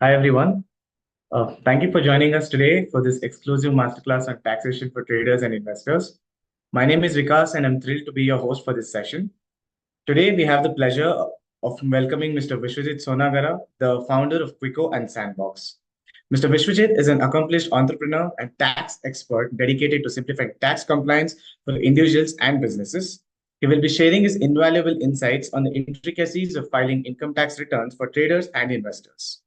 Hi, everyone. Thank you for joining us today for this exclusive masterclass on taxation for traders and investors. My name is Vikas, and I'm thrilled to be your host for this session. Today, we have the pleasure of welcoming Mr. Vishvajit Sonagara, the founder of Quicko and Sandbox. Mr. Vishvajit is an accomplished entrepreneur and tax expert dedicated to simplifying tax compliance for individuals and businesses. He will be sharing his invaluable insights on the intricacies of filing income tax returns for traders and investors.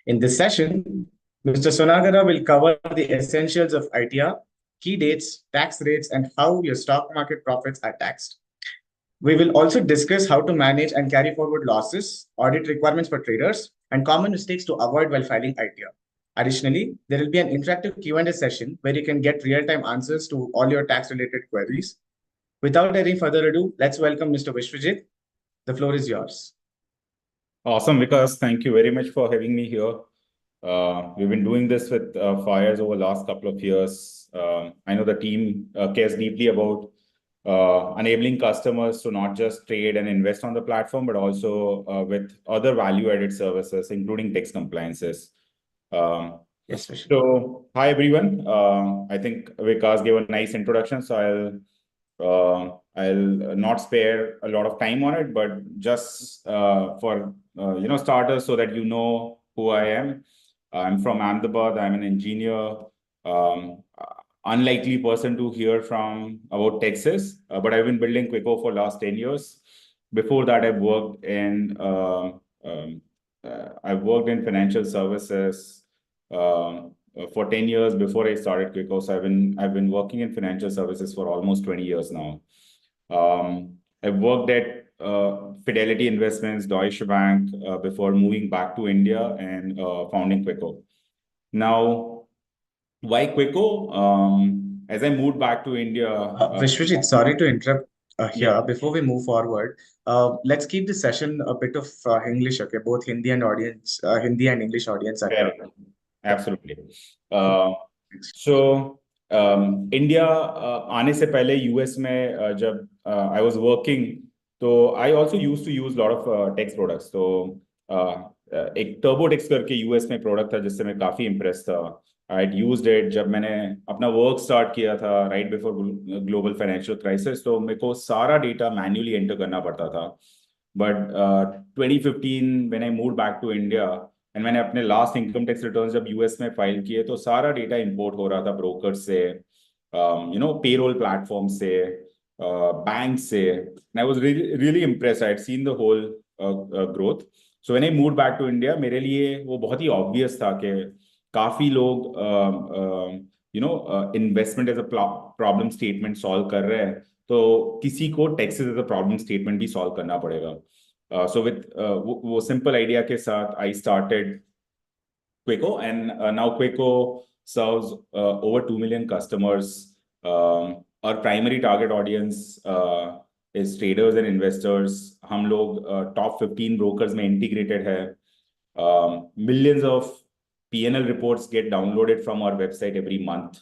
In this session, Mr. Sonagara will cover the essentials of ITR, key dates, tax rates, and how your stock market profits are taxed. We will also discuss how to manage and carry forward losses, audit requirements for traders, and common mistakes to avoid while filing ITR. Additionally, there will be an interactive Q&A session where you can get real-time answers to all your tax-related queries. Without any further ado, let's welcome Mr. Vishvajit. The floor is yours. Awesome, Vikas. Thank you very much for having me here. We've been doing this with FYERS over the last couple of years. I know the team cares deeply about enabling customers to not just trade and invest on the platform, but also with other value-added services, including tax compliances. Yes, Vishvajit. So, hi everyone. I think Vikas gave a nice introduction, so I'll not spare a lot of time on it, but just for starters, so that you know who I am. I'm from Ahmedabad. I'm an engineer. Unlikely person to hear from about Texas, but I've been building Quicko for last 10 years. Before that, I've worked in financial services for 10 years before I started Quicko. So I've been working in financial services for almost 20 years now. I've worked at Fidelity Investments, Deutsche Bank, before moving back to India and founding Quicko. Now, why Quicko? As I moved back to India, Vishwajit, sorry to interrupt here. yeah, Before we move forward, let's keep the session a bit of English, okay? Both Hindi and English audience are fair here. enough. Yeah. Absolutely. So India आने से पहले US में जब आई was working तो I also used to use lot of tax products तो एक turbo tax करके US में प्रोडक्ट था जिससे मैं काफी इम्प्रेस था आई यूज्ड इट जब मैंने अपना वर्क स्टार्ट किया था right before global financial crisis तो मेरे को सारा डेटा मैन्युअली एंटर करना पड़ता था but 2015 when I move back to India and मैंने अपने लास्ट इनकम टैक्स रिटर्न्स जब यूएस में फाइल किए तो सारा डेटा इंपोर्ट हो रहा था ब्रोकर से पेरोल प्लेटफॉर्म से बैंक से and I was really impressed I had seen the whole growth so when I move back to India मेरे लिए वो बहुत ही ऑब्वियस था कि काफी लोग investment as a problem statement solve कर रहे हैं तो किसी को taxes as a problem statement भी सॉल्व करना पड़ेगा so with वो simple idea के साथ I started Quicko and now Quicko serves over 2 million customers. Our primary target audience is traders and investors. हम लोग top 15 brokers में integrated है. Millions of P&L reports get downloaded from our website every month.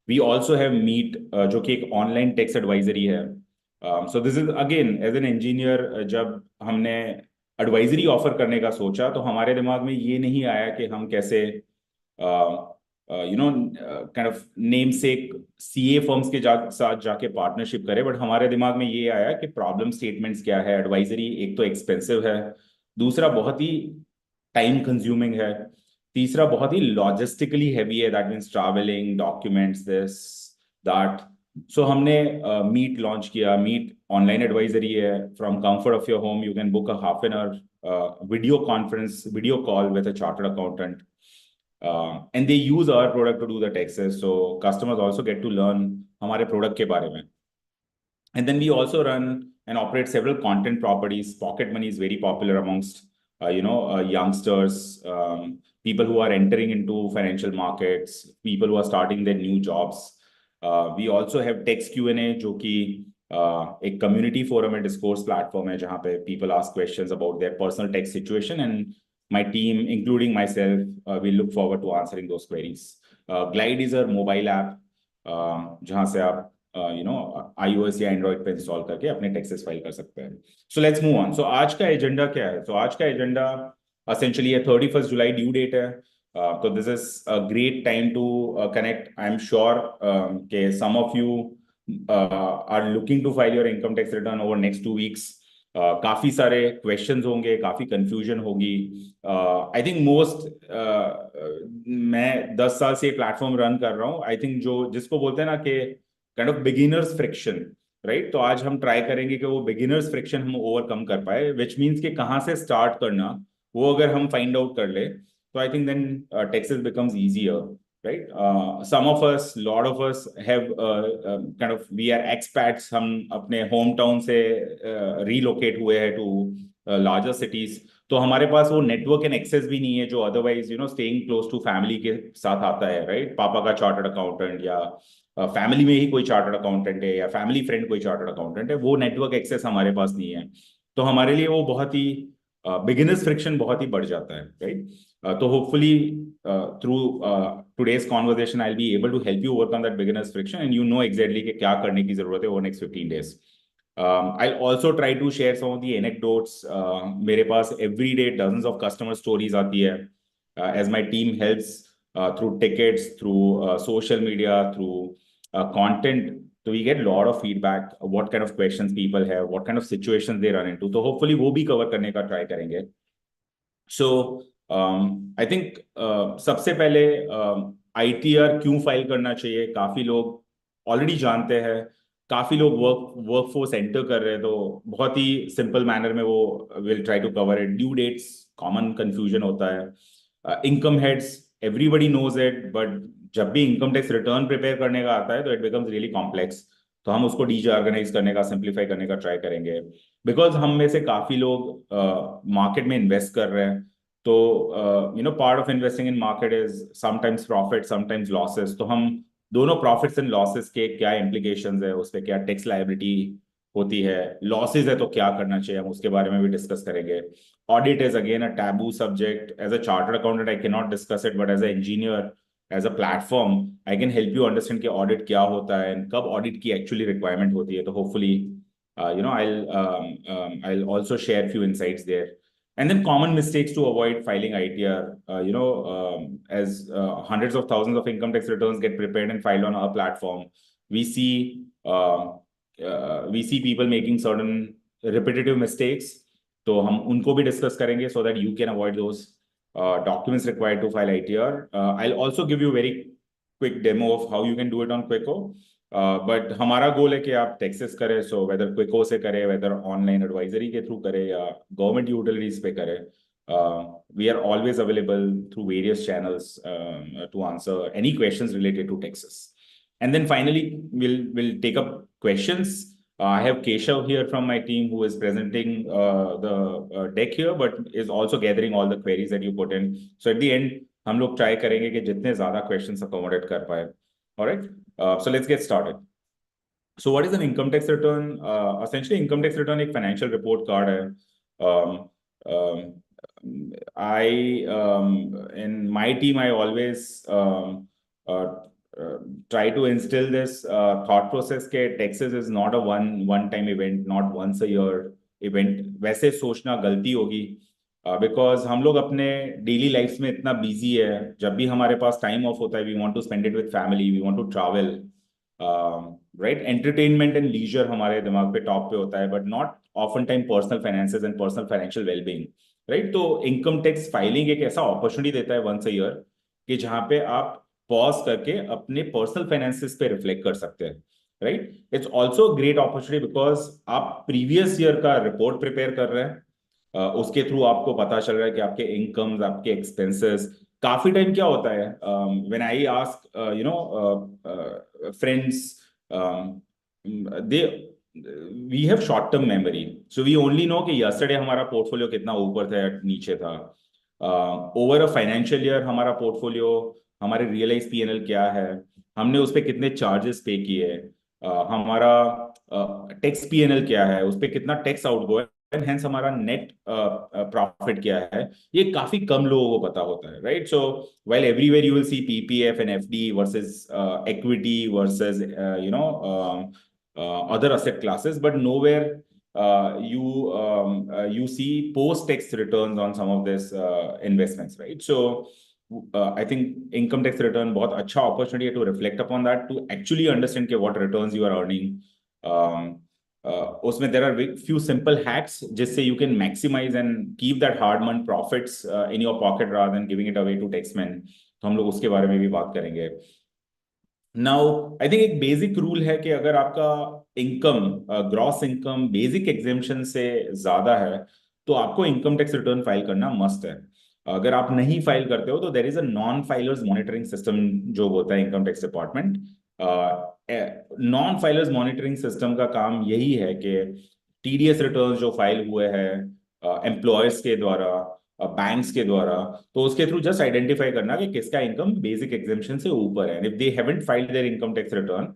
We also have Meet जो कि एक online tax advisory है. So this is again as an engineer जब हमने एडवाइजरी ऑफर करने का सोचा तो हमारे दिमाग में ये नहीं आया कि हम कैसे काइंड ऑफ नेम से सीए फर्म्स के साथ जाके पार्टनरशिप करें बट हमारे दिमाग में ये आया कि प्रॉब्लम स्टेटमेंट्स क्या है एडवाइजरी एक तो एक्सपेंसिव है दूसरा बहुत ही टाइम कंज्यूमिंग है तीसरा बहुत ही लॉजिस्टिकली हैवी है that means travelling documents this that so हमने मीट लॉन्च किया मीट ऑनलाइन एडवाइजरी है from comfort of your home you can book a half an hour video call with a chartered accountant and they use our product to do the taxes so customers also get to learn हमारे product के बारे में and then we also run and operate several content properties pocket money is very popular amongst youngsters people who are entering into financial markets people who are starting their new jobs we also have text Q&A जो कि एक community forum and discourse platform है जहाँ पे people ask questions about their personal tax situation and my team, including myself, we look forward to answering those queries. Glide is a mobile app, जहाँ से आप iOS या Android पे install करके अपने टैक्सेस फाइल कर सकते हैं. So let's move on. So आज का एजेंडा क्या है? So आज का agenda essentially a 31st July due date है. So this is a great time to connect. I'm sure कि some of you are looking to file your income tax return over next 2 weeks. काफी सारे questions होंगे, काफी confusion होगी. I think most मैं 10 साल से प्लेटफॉर्म रन कर रहा हूँ. आई थिंक जो जिसको बोलते हैं ना कि kind of beginners friction, right? तो आज हम ट्राई करेंगे कि वो बिगिनर्स फ्रिक्शन हम ओवरकम कर पाए, विच मीन्स कि कहाँ से स्टार्ट करना, वो अगर हम फाइंड आउट कर ले तो I think then taxes becomes easier, right? Some of us, lot of us have kind of, we are expats. हम अपने होम टाउन से relocate हुए हैं to larger cities. तो हमारे पास वो नेटवर्क एंड एक्सेस भी नहीं है जो otherwise staying close to family के साथ आता है, राइट? पापा का चार्टर्ड अकाउंटेंट या फैमिली में ही कोई चार्टर्ड अकाउंटेंट है या फैमिली फ्रेंड कोई चार्टर्ड अकाउंटेंट है, वो नेटवर्क एक्सेस हमारे पास नहीं है. तो हमारे लिए वो बहुत ही बिगिनर्स फ्रिक्शन बहुत ही बढ़ जाता है, राइट? तो hopefully through today's conversation I'll be able to help you overcome that beginner's friction and you know exactly कि क्या करने की जरूरत है over next 15 days. I'll also try to share some of the anecdotes. मेरे पास every day dozens of customer stories आती है as my team helps through tickets, through social media, through content. So we get a lot of feedback, what kind of questions people have, what kind of situations they run into. तो hopefully वो भी cover करने का try करेंगे. So I think सबसे पहले ITR क्यों file करना चाहिए, काफी लोग ऑलरेडी जानते हैं. काफी लोग वर्कफोर्स एंटर कर रहे हैं, तो बहुत ही सिंपल मैनर में वो will try to cover it. Due dates common confusion होता है. Income heads everybody knows it, but जब भी इनकम टैक्स रिटर्न प्रिपेयर करने का आता है तो इट बिकम्स रियली कॉम्प्लेक्स. तो हम उसको डीऑर्गेनाइज करने का, सिंप्लीफाई करने का ट्राई करेंगे. बिकॉज हम में से काफी लोग मार्केट में इन्वेस्ट कर रहे हैं. तो part of investing in market is sometimes profit, sometimes losses. तो हम दोनों प्रॉफिट्स एंड लॉसेस के क्या इम्प्लीकेशंस है, उस पर क्या टैक्स लायबिलिटी होती है, लॉसेस है तो क्या करना चाहिए, हम उसके बारे में भी डिस्कस करेंगे. Audit is again a taboo subject. As a chartered accountant I can not discuss it, but as a engineer, as a platform, I can help you understand कि ऑडिट क्या होता है एंड कब ऑडिट की actually requirement होती है. तो hopefully I'll also share a few insights there. And then common mistakes to avoid filing ITR. As hundreds of thousands of income tax returns get prepared and filed on our platform, we see people making certain repetitive mistakes. तो हम उनको भी discuss करेंगे so that you can avoid those documents required to file ITR. I'll also give you a very quick demo of how you can do it on Quicko. But हमारा गोल है कि आप taxes करें, सो वेदर क्विको से करें, whether online advisory के through करें या गवर्नमेंट यूटिलिटीज पे करें, we are always available through various channels to answer any questions related to taxes. And then finally we'll take up questions. I have Keshav here from my team who is presenting the deck here, but is also gathering all the queries that you put in. So at the end, हम लोग try करेंगे कि जितने ज्यादा questions accommodate कर पाए. All right. So let's get started. So what is an income tax return? Essentially, income tax return एक financial report card है. In my team, I always try to instill this thought process के taxes is not a one-time event, not once a year event. वैसे सोचना गलती होगी. Because हम लोग अपने डेली लाइफ में इतना बिजी है, जब भी हमारे पास टाइम ऑफ होता है we want to spend it with family, we want to travel, right? Entertainment and leisure हमारे दिमाग पे टॉप पे होता है, but not often time personal finances and personal financial wellbeing, right? तो इनकम टैक्स फाइलिंग एक ऐसा अपॉर्चुनिटी देता है वंस अ ईयर कि जहाँ पे आप पॉज करके अपने पर्सनल फाइनेंसेस पे रिफ्लेक्ट कर सकते हैं, right? It's also great opportunity because आप प्रीवियस ईयर का रिपोर्ट प्रिपेयर कर रहे हैं. उसके थ्रू आपको पता चल रहा है कि आपके इनकम्स, आपके एक्सपेंसेस. काफी टाइम क्या होता है, when I ask friends, they we have short term memory, so we only know कि यस्टरडे हमारा पोर्टफोलियो कितना ऊपर था या नीचे था. ओवर अ फाइनेंशियल ईयर हमारा पोर्टफोलियो, हमारे रियलाइज पीएनएल क्या है, हमने उस पर कितने चार्जेस पे किए, हमारा टैक्स पीएनएल क्या है, उस पर कितना टैक्स आउट गो है, हेंस हमारा नेट प्रॉफिट क्या है, ये काफी कम लोगों को पता होता है, right? So while everywhere you will see PPF and FD versus equity versus other asset classes, but nowhere you see post-tax returns on some of this investments, right? So I think income tax return बहुत अच्छा opportunity है to reflect upon that, to actually understand के what returns you are earning. उसमें there are few simple hacks जिससे you can maximize and keep that hard-earned profits in your pocket rather than giving it away to taxmen. तो हम लोग उसके बारे में भी बात करेंगे. नाउ आई थिंक एक बेसिक रूल है कि अगर आपका income gross income basic exemption से ज्यादा है तो आपको इनकम टैक्स रिटर्न फाइल करना मस्ट है. अगर आप नहीं फाइल करते हो तो there is a non filers monitoring system जो होता है income tax department. Non filers monitoring system का काम यही है कि टीडीएस रिटर्न जो फाइल हुए हैं एम्प्लॉयर्स के द्वारा बैंक्स के द्वारा, तो उसके थ्रू जस्ट आइडेंटिफाई करना कि किसका इनकम बेसिक एग्जेम्पशन से ऊपर है. If they haven't filed there income tax return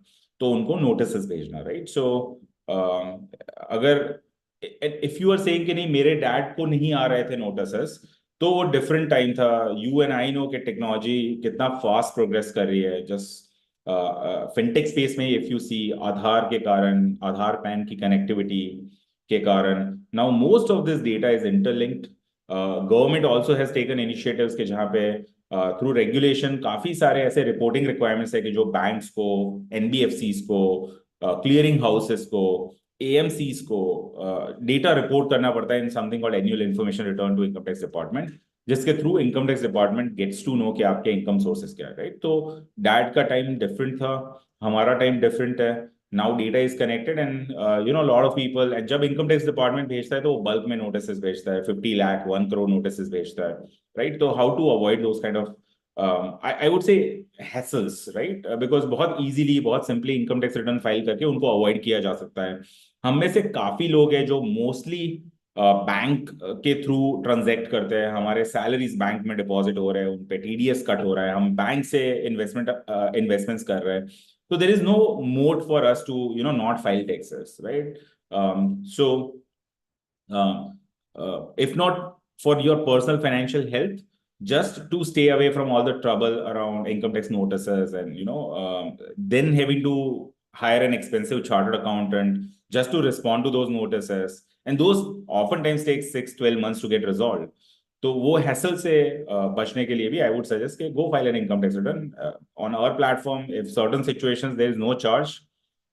तो उनको नोटिसेस भेजना, राइट? सो अगर इफ यू आर सेइंग कि नहीं मेरे डैड को नहीं आ रहे थे नोटिसेस, तो वो डिफरेंट टाइम था. यू एंड आई नो कि टेक्नोलॉजी कितना फास्ट प्रोग्रेस कर रही है. जस्ट फिनटेक स्पेस में इफ यू सी आधार के कारण, आधार पैन की कनेक्टिविटी के कारण now most of this data is interlinked. Government also has taken initiatives के जहां पे थ्रू रेगुलेशन काफी सारे ऐसे रिपोर्टिंग रिक्वायरमेंट्स है कि जो बैंक्स को, एनबीएफसीज को, क्लियरिंग हाउसेस को, एएमसीज को डेटा रिपोर्ट करना पड़ता है in something called annual information return to income tax department, जिसके through income tax department gets to know कि आपके इनकम सोर्सेस क्या है, राइट? तो डैड का टाइम डिफरेंट था, हमारा टाइम डिफरेंट है. Now data is connected and you know lot of people, जब इनकम टैक्स डिपार्टमेंट भेजता है तो वो बल्क में नोटिस भेजता है, 50 लाख 1 करोड़ नोटिस भेजता है, राइट? तो how to avoid those kind of I would say hassles, right? Because बहुत इजीली, बहुत simply income tax return file करके उनको अवॉइड किया जा सकता है. हम में से काफी लोग हैं जो मोस्टली बैंक के थ्रू ट्रांजैक्ट करते हैं. हमारे सैलरीज बैंक में डिपॉजिट हो रहे हैं, उन पे टीडीएस कट हो रहा है, हम बैंक से इन्वेस्टमेंट्स कर रहे हैं. So there is no mode for us to, you know, not file taxes, right? So if not for your personal financial health, just to stay away from all the trouble around income tax notices and, you know, then having to hire an expensive chartered accountant just to respond to those notices. And those oftentimes take 6-12 months to get resolved. तो वो hassle से बचने के लिए भी आई would suggest कि go file an income tax return on our platform. If certain situations there is no charge,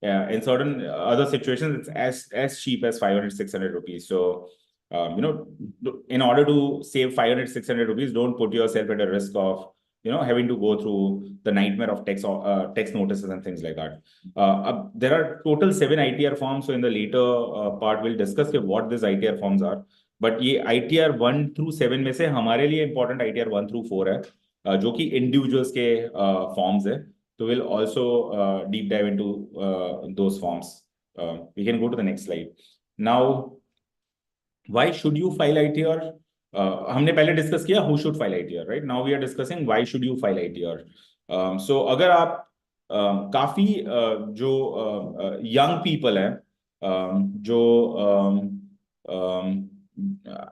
in certain other situations it's as cheap as 500-600 rupees. So you know, in order to save 500-600 rupees, don't put yourself at a risk of, you know, having to go through the nightmare of tax notices and things like that. There are total 7 ITR forms, so in the later part we'll discuss what these ITR forms are. But ये ITR 1 through 7 में से हमारे लिए important ITR 1 through 4 है, जो कि individuals के forms है. तो will also deep dive into those forms. We can go to the next slide. Now why should you file ITR? हमने पहले डिस्कस किया who should file ITR, right? Now we are discussing why should you file ITR. So अगर आप काफी जो young people है, जो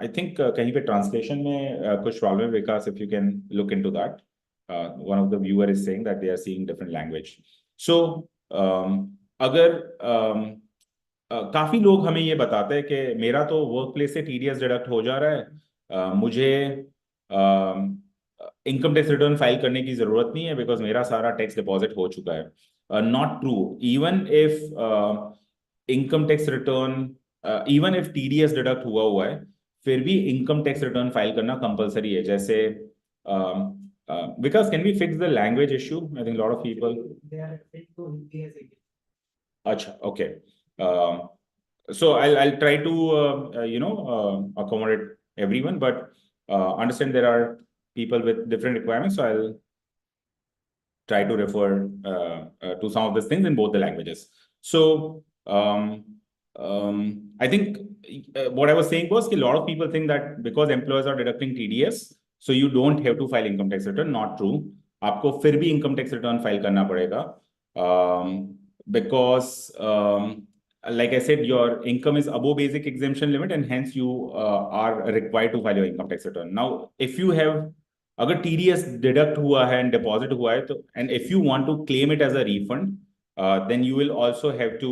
I think कहीं पे ट्रांसलेशन में कुछ प्रॉब्लम है. विकास, if you can look into that. One of the viewer is saying that they are seeing different language. So अगर काफी लोग हमें ये बताते हैं कि मेरा तो वर्क प्लेस से टीडीएस डिडक्ट हो जा रहा है, मुझे इनकम टैक्स रिटर्न फाइल करने की जरूरत नहीं है बिकॉज मेरा सारा टैक्स डिपॉजिट हो चुका है. Not true. Even if income tax return, even if TDS deduct हुआ है, फिर भी इनकम टैक्स रिटर्न फाइल करना कंपलसरी है. जैसे Vikas, can we fix the language issue? I think lot of people. अच्छा, okay. So I'll try to you know, accommodate everyone, but understand there are people with different requirements, so I'll try to refer to some of these things in both the languages. So I think what I was saying was that a lot of people think that because employers are deducting TDS, so you don't have to file income tax return. Not true. आपको फिर भी income tax return file करना पड़ेगा, because like I said, your income is above basic exemption limit and hence you are required to file your income tax return. Now, if you have, अगर TDS deduct हुआ है and deposit हुआ है, तो and if you want to claim it as a refund, then you will also have to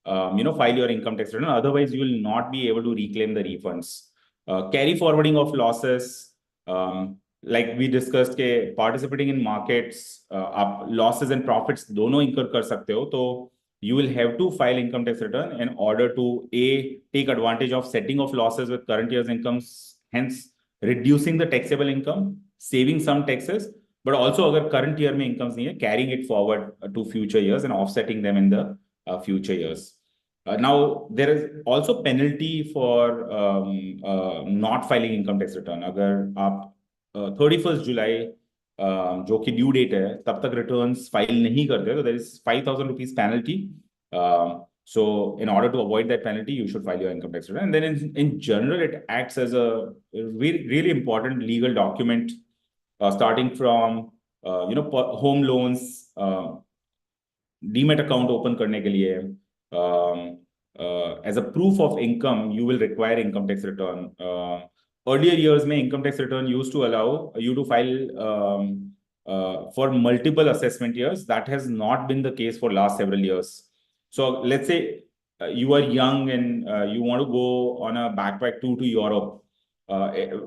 file your income tax return. Otherwise, you will not be able to reclaim the refunds. Carry forwarding of losses, like we discussed, के participating in markets, आप losses and profits दोनों incur कर सकते हो, तो you will have to file income tax return in order to take advantage of setting of losses with current year's incomes, hence reducing the taxable income, saving some taxes, but also अगर current year में incomes नहीं है, carrying it forward to future years and offsetting them in the future years. Now, there is also penalty for not filing income tax return. अगर आप 31st July जो कि due date है तब तक रिटर्न्स फाइल नहीं करते तो there is 5,000 rupees penalty. So in order to avoid that penalty, you should file your income tax return. And then in general, it acts as a really important legal document, starting from home loans, Demat account open करने के लिए, as a proof of income, you will require income tax return. Earlier years, mein income tax return used to allow you to file for multiple assessment years. That has not been the case for last several years. So let's say you are young and you want to go on a backpack tour to Europe,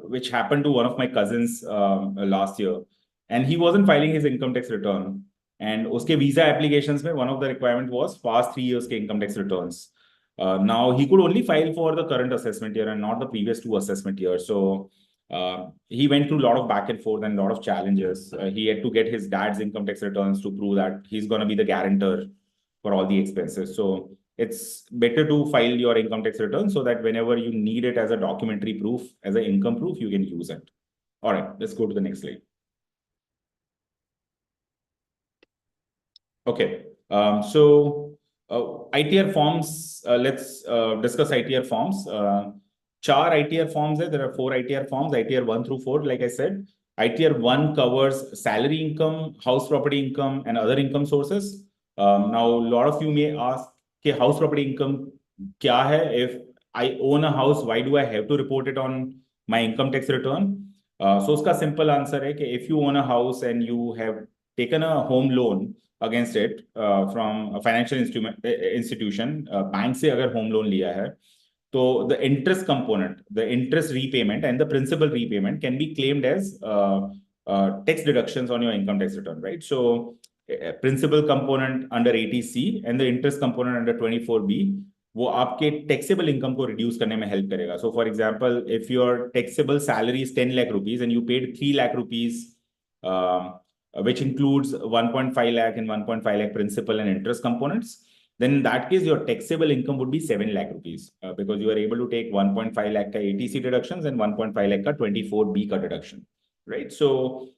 which happened to one of my cousins last year, and he wasn't filing his income tax return. And uske visa applications mein one of the requirement was past 3 years ke income tax returns. Now he could only file for the current assessment year and not the previous 2 assessment years. So he went through a lot of back and forth and a lot of challenges. He had to get his dad's income tax returns to prove that he's going to be the guarantor for all the expenses. So it's better to file your income tax return so that whenever you need it as a documentary proof, as an income proof, you can use it. All right, let's go to the next slide. Okay, so ITR forms, let's discuss ITR forms. 4 ITR forms hai. There are 4 ITR forms, ITR 1 through 4, like I said. ITR 1 covers salary income, house property income, and other income sources. Now, a lot of you may ask, okay, house property income kya hai? If I own a house, why do I have to report it on my income tax return? So, uska simple answer hai कि if you own a house and you have taken a home loan against it from a financial institution, bank se agar home loan liya hai, so the interest component, the interest repayment and the principal repayment can be claimed as tax deductions on your income tax return, right? So principal component under 80C and the interest component under 24B, वो आपके taxable income को reduce करने में help करेगा. So for example, if your taxable salary is 10 lakh rupees and you paid 3 lakh rupees, which includes 1.5 lakh and 1.5 lakh principal and interest components, then in that case, your taxable income would be 7 lakh rupees because you are able to take 1.5 lakh ka ATC deductions and 1.5 lakh ka 24B ka deduction, right? So,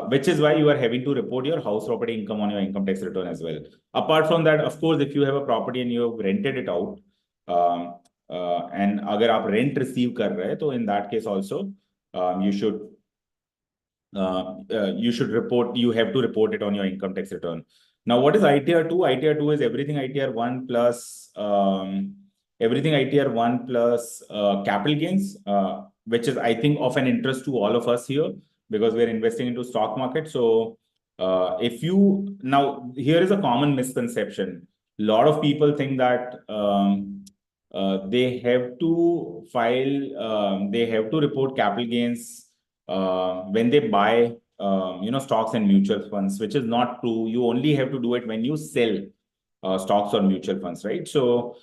which is why you are having to report your house property income on your income tax return as well. Apart from that, of course, if you have a property and you have rented it out, and agar aap rent receive kar rahe, so in that case also, you have to report it on your income tax return. Now, what is ITR 2? ITR 2 is everything ITR 1 plus capital gains, which is, I think, of an interest to all of us here because we're investing into stock market. So now here is a common misconception. A lot of people think that they have to report capital gains when they buy stocks and mutual funds, which is not true. You only have to do it when you sell stocks or mutual funds, right? So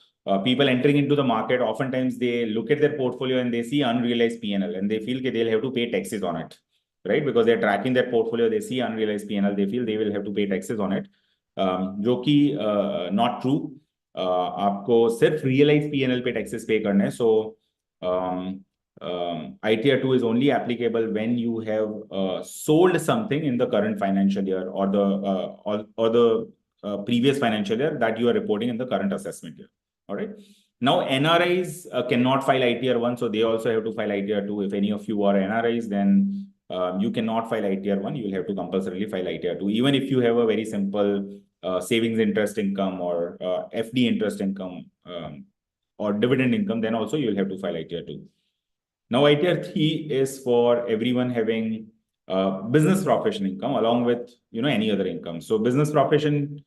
people entering into the market, oftentimes they look at their portfolio and they see unrealized P&L and they feel that they'll have to pay taxes on it, right? Because they're tracking their portfolio, they see unrealized P&L, they feel they will have to pay taxes on it, जो कि not true. आपको सिर्फ realized P&L पे taxes pay करने. So ITR 2 is only applicable when you have sold something in the current financial year or the previous financial year that you are reporting in the current assessment year. All right. Now, NRIs cannot file ITR 1, so they also have to file ITR 2. If any of you are NRIs, then you cannot file ITR 1. You will have to compulsorily file ITR 2. Even if you have a very simple savings interest income or FD interest income or dividend income, then also you will have to file ITR 2. Now, ITR 3 is for everyone having business profession income along with any other income. So business profession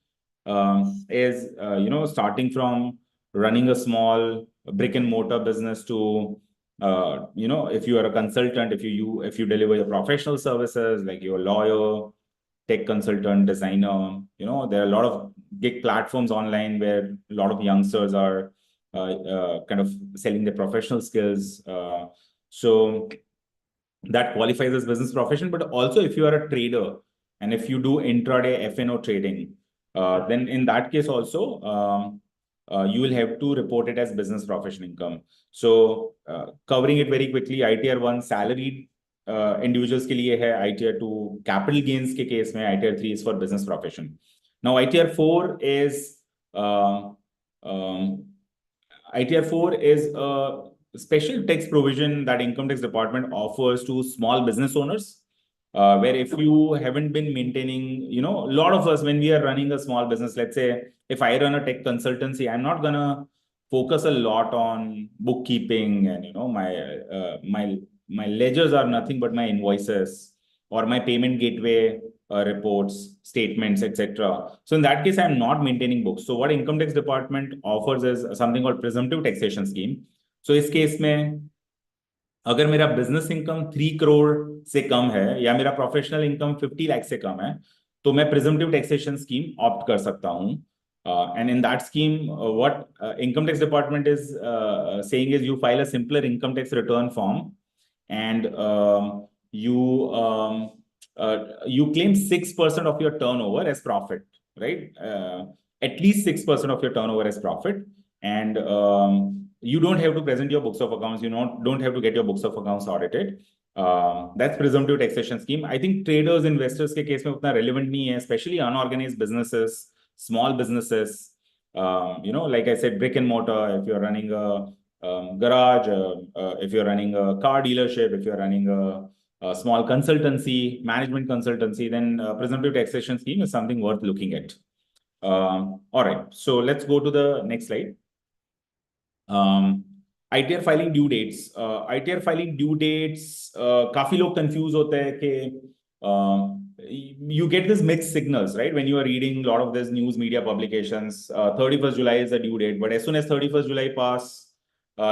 is starting from running a small brick and mortar business to, if you are a consultant, if you deliver your professional services, like you're a lawyer, tech consultant, designer, there are a lot of gig platforms online where a lot of youngsters are kind of selling their professional skills. So that qualifies as business profession. But also if you are a trader and if you do intraday FNO trading, then in that case also, you will have to report it as business profession income. So covering it very quickly, ITR 1 salaried individuals के लिए है, ITR 2 capital gains के case में, ITR 3 is for business profession. Now ITR 4 is a special tax provision that income tax department offers to small business owners, where if you haven't been maintaining, a lot of us, when we are running a small business, let's say if I run a tech consultancy, I'm not gonna focus a lot on bookkeeping and my ledgers are nothing but my invoices or my payment gateway reports, statements, etc. So in that case, I'm not maintaining books. So what income tax department offers is something called presumptive taxation scheme. So इस case में अगर मेरा business income 3 crore से कम है या मेरा professional income 50 lakh से कम है, तो मैं प्रिजम्पटिव टैक्सेशन स्कीम ऑप्ट कर सकता हूं. And in that scheme, what income tax department is saying is you file a simpler income tax return form, and you claim 6% of your turnover as profit, right? At least 6% of your turnover as profit, and you don't have to present your books of accounts. You don't have to get your books of accounts audited. That's presumptive taxation scheme. I think traders, investors के case में उतना relevant नहीं है, especially unorganized businesses, small businesses. Like I said, brick and mortar. If you're running a garage, if you're running a car dealership, if you're running a small consultancy, management consultancy, then presumptive taxation scheme is something worth looking at. All right, so let's go to the next slide. ITR filing due dates. ITR filing due dates, काफी लोग confuse होते हैं कि you get this mixed signals, right? When you are reading a lot of these news media publications, 31st July is the due date, but as soon as 31st July pass,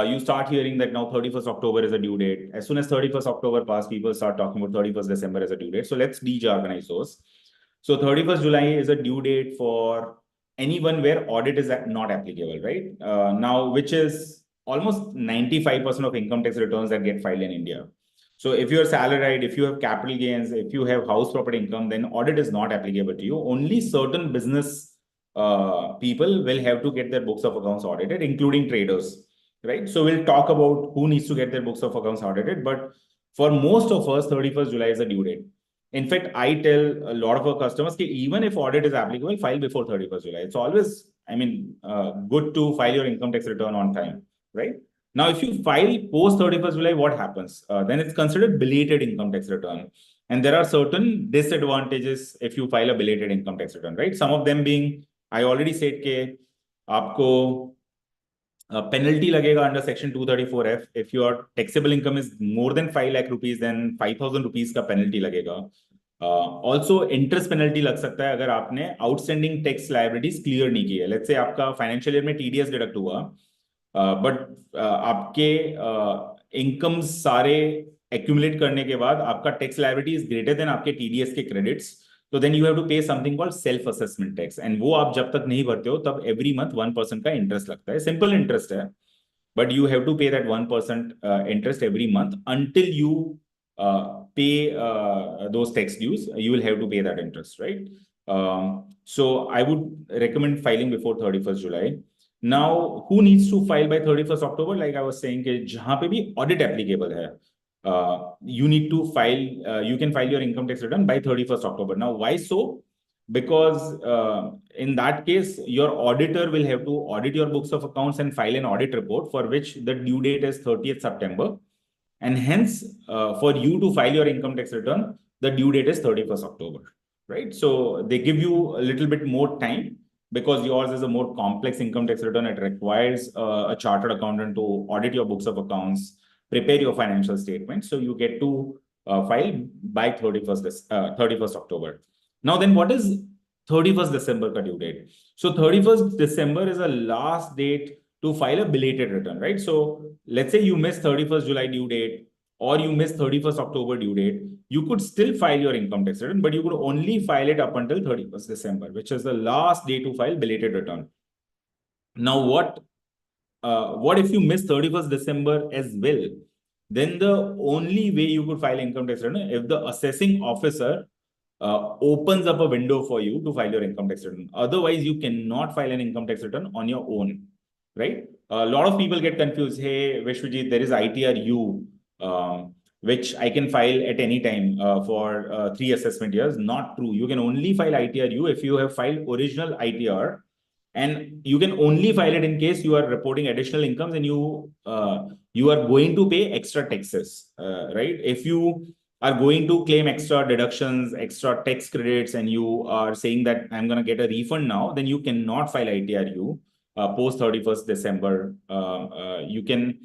you start hearing that now 31st October is a due date. As soon as 31st October pass, people start talking about 31st December as a due date. So let's dejargonize those. So 31st July is a due date for anyone where audit is not applicable, right? Now, which is almost 95% of income tax returns that get filed in India. So if you're salaried, if you have capital gains, if you have house property income, then audit is not applicable to you. Only certain business people will have to get their books of accounts audited, including traders, right? So we'll talk about who needs to get their books of accounts audited. But for most of us, 31st July is a due date. In fact, I tell a lot of our customers that even if audit is applicable, file before 31st July. It's always, good to file your income tax return on time, right? Now, if you file post 31st July, what happens? Then it's considered belated income tax return. And there are certain disadvantages if you file a belated income tax return, right? Some of them being, I already said कि आपको penalty लगेगा under section 234F. If your taxable income is more than 5 lakh rupees, then 5,000 rupees का penalty लगेगा. Also interest penalty लग सकता है अगर आपने outstanding tax liabilities clear नहीं की है. Let's say आपका financial year में TDS deduct हुआ, but आपके incomes सारे accumulate करने के बाद आपका tax liability is greater than आपके TDS के credits. So then you have to pay something called self-assessment tax, and वो आप जब तक नहीं भरते हो तब every month 1% का interest लगता है. Simple interest है, but you have to pay that 1% interest every month until you pay those tax dues. You will have to pay that interest, right? So I would recommend filing before 31st July. Now, who needs to file by 31st October? Like I was saying, कि जहाँ पे भी audit applicable है, you need to file, you can file your income tax return by 31st October. Now, why so? Because in that case, your auditor will have to audit your books of accounts and file an audit report for which the due date is 30th September. And hence, for you to file your income tax return, the due date is 31st October, right? So they give you a little bit more time because yours is a more complex income tax return. It requires a chartered accountant to audit your books of accounts, prepare your financial statements. So you get to file by 31st October. Now then, what is 31st December ka due date? So 31st December is a last date to file a belated return, right? So let's say you miss 31st July due date, or you miss 31st October due date, you could still file your income tax return, but you could only file it up until 31st December, which is the last day to file belated return. Now, what if you miss 31st December as well? Then the only way you could file income tax return if the assessing officer opens up a window for you to file your income tax return. Otherwise, you cannot file an income tax return on your own, right? A lot of people get confused. Hey, Vishvajit, there is ITR-U, which I can file at any time for 3 assessment years. Not true. You can only file ITR-U if you have filed original ITR, and you can only file it in case you are reporting additional incomes and you are going to pay extra taxes, right? If you are going to claim extra deductions, extra tax credits, and you are saying that I'm going to get a refund now, then you cannot file ITR-U post 31st December. You can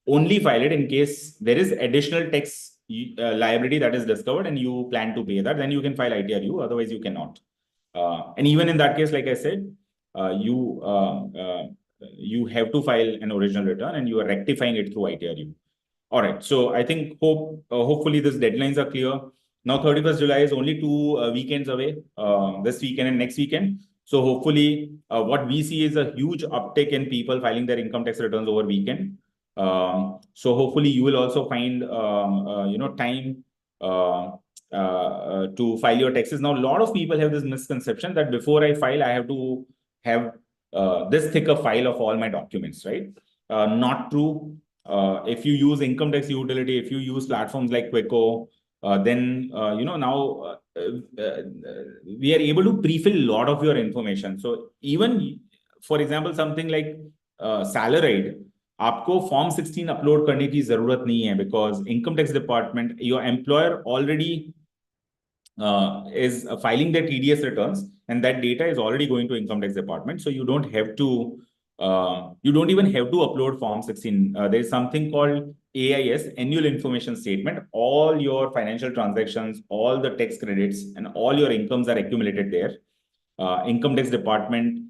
only file it in case there is additional tax liability that is discovered and you plan to pay that, then you can file ITR-U, otherwise you cannot. And even in that case, like I said, you have to file an original return and you are rectifying it through ITR-U. All right. So I think hopefully these deadlines are clear. Now 31st July is only 2 weekends away, this weekend and next weekend. So hopefully what we see is a huge uptick in people filing their income tax returns over weekend. So hopefully you will also find time to file your taxes. Now, a lot of people have this misconception that before I file, I have to have this thicker file of all my documents, right? Not true. If you use income tax utility, if you use platforms like Quicko, then now we are able to pre-fill a lot of your information. So even, for example, something like salaried, आपको form 16 upload करने की जरूरत नहीं है, because income tax department, your employer already is filing their TDS returns, and that data is already going to income tax department. So you don't even have to upload form 16. There is something called AIS, annual information statement. All your financial transactions, all the tax credits, and all your incomes are accumulated there. Income tax department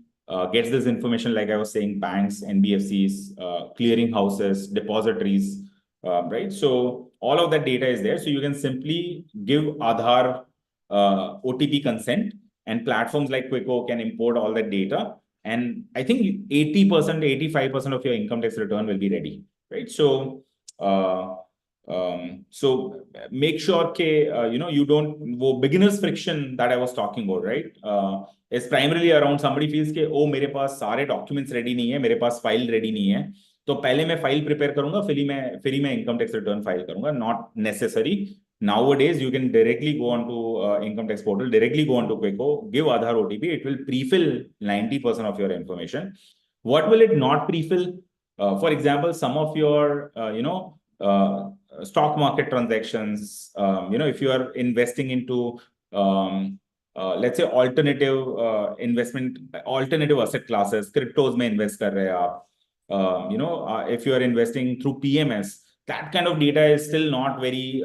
gets this information, like I was saying, banks, NBFCs, clearing houses, depositories, right? So all of that data is there. So you can simply give Aadhaar OTP consent, and platforms like Quicko can import all that data. And I think 80%, 85% of your income tax return will be ready, right? So, so make sure that, you don't, beginner's friction that I was talking about, right? Is primarily around somebody feels कि ओ मेरे पास सारे documents ready नहीं है, मेरे पास file ready नहीं है, तो पहले मैं फाइल प्रिपेयर करूंगा, फिर ही मैं इनकम टैक्स रिटर्न फाइल करूंगा. Not necessary. Nowadays, you can directly go on to income tax portal, directly go on to Quicko, give Aadhaar OTP. It will pre-fill 90% of your information. What will it not pre-fill? For example, some of your, stock market transactions, if you are investing into, let's say alternative investment, alternative asset classes, cryptos mein invest kar rahe aap, if you are investing through PMS, that kind of data is still not very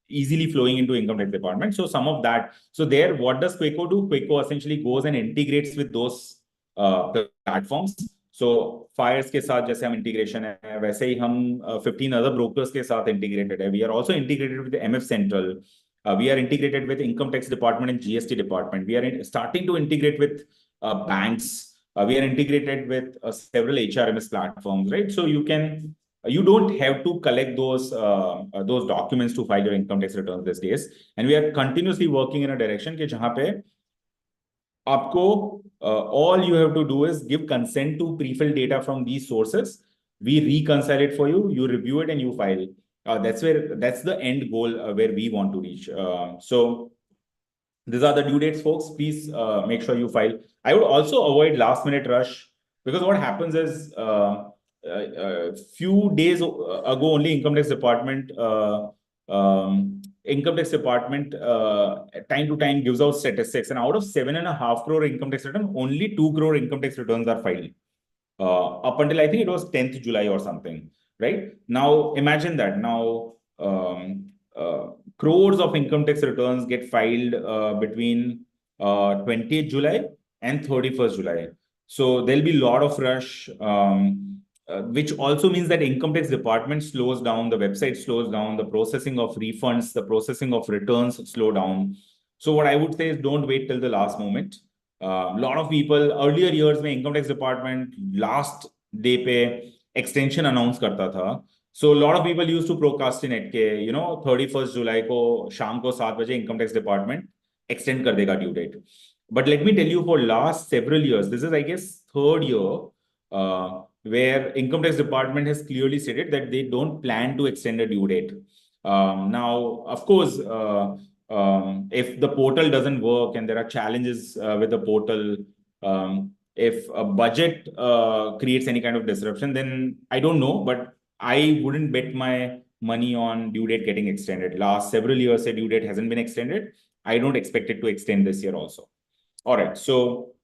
easily flowing into income tax department. So some of that, so there, what does Quicko do? Quicko essentially goes and integrates with those platforms. So FYERS के साथ जैसे हम integration है, वैसे ही हम 15 other brokers के साथ integrated है. We are also integrated with the MF Central. We are integrated with income tax department and GST department. We are starting to integrate with banks. We are integrated with several HRMS platforms, right? So you don't have to collect those documents to file your income tax returns these days. And we are continuously working in a direction कि जहाँ पे आपको all you have to do is give consent to pre-fill data from these sources. We reconcile it for you, you review it, and you file. That's the end goal where we want to reach. So these are the due dates, folks. Please make sure you file. I would also avoid last minute rush, because what happens is few days ago only income tax department time to time gives out statistics, and out of 7.5 crore income tax return, only 2 crore income tax returns are filed up until I think it was 10th July or something, right? Now imagine that now crores of income tax returns get filed between 20th July and 31st July. So there'll be a lot of rush, which also means that income tax department slows down, the website slows down, the processing of refunds, the processing of returns slow down. So what I would say is don't wait till the last moment. A lot of people earlier years में income tax department last day पे extension announce करता था. So a lot of people used to procrastinate के 31st July को शाम को 7 बजे income tax department extend कर देगा due date. But let me tell you, for last several years, this is, I guess, third year, where income tax department has clearly stated that they don't plan to extend a due date. Now, of course, if the portal doesn't work and there are challenges with the portal, if a budget creates any kind of disruption, then I don't know, but I wouldn't bet my money on due date getting extended. Last several years, a due date hasn't been extended. I don't expect it to extend this year also. All right, so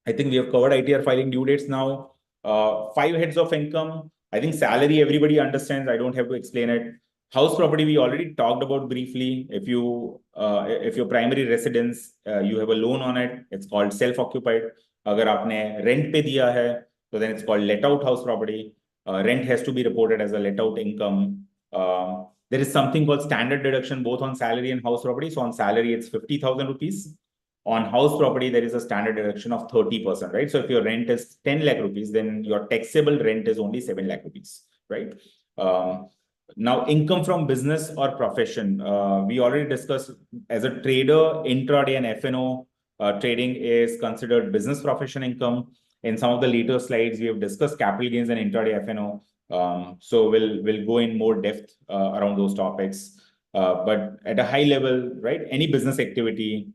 I think we have covered ITR filing due dates now. 5 heads of income. I think salary, everybody understands. I don't have to explain it. House property, we already talked about briefly. If your primary residence, you have a loan on it, it's called self-occupied. Agar aapne rent pe diya hai, so then it's called let-out house property. Rent has to be reported as a let-out income. There is something called standard deduction both on salary and house property. So on salary, it's 50,000 rupees. On house property, there is a standard deduction of 30%, right? So if your rent is 10 lakh rupees, then your taxable rent is only 7 lakh rupees, right? Now, income from business or profession. We already discussed as a trader, intraday and FNO trading is considered business profession income. In some of the later slides, we have discussed capital gains and intraday FNO. So we'll go in more depth around those topics. But at a high level, right? Any business activity,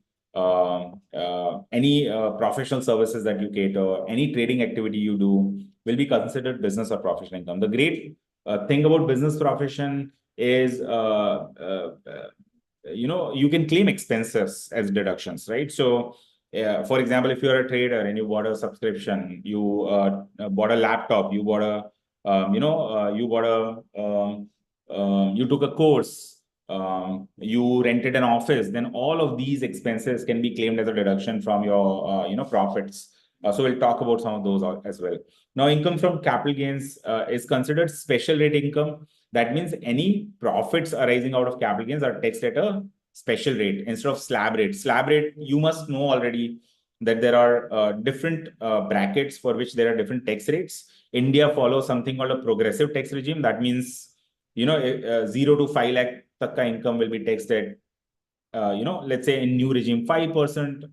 any professional services that you cater, any trading activity you do will be considered business or professional income. The great thing about business profession is, you can claim expenses as deductions, right? So, for example, if you're a trader and you bought a subscription, you bought a laptop, you bought a, you took a course, you rented an office, then all of these expenses can be claimed as a deduction from your, profits. So we'll talk about some of those as well. Now, income from capital gains is considered special rate income. That means any profits arising out of capital gains are taxed at a special rate instead of slab rate. Slab rate, you must know already that there are different brackets for which there are different tax rates. India follows something called a progressive tax regime. That means, 0 to 5 lakh takka income will be taxed at, let's say in new regime, 5%,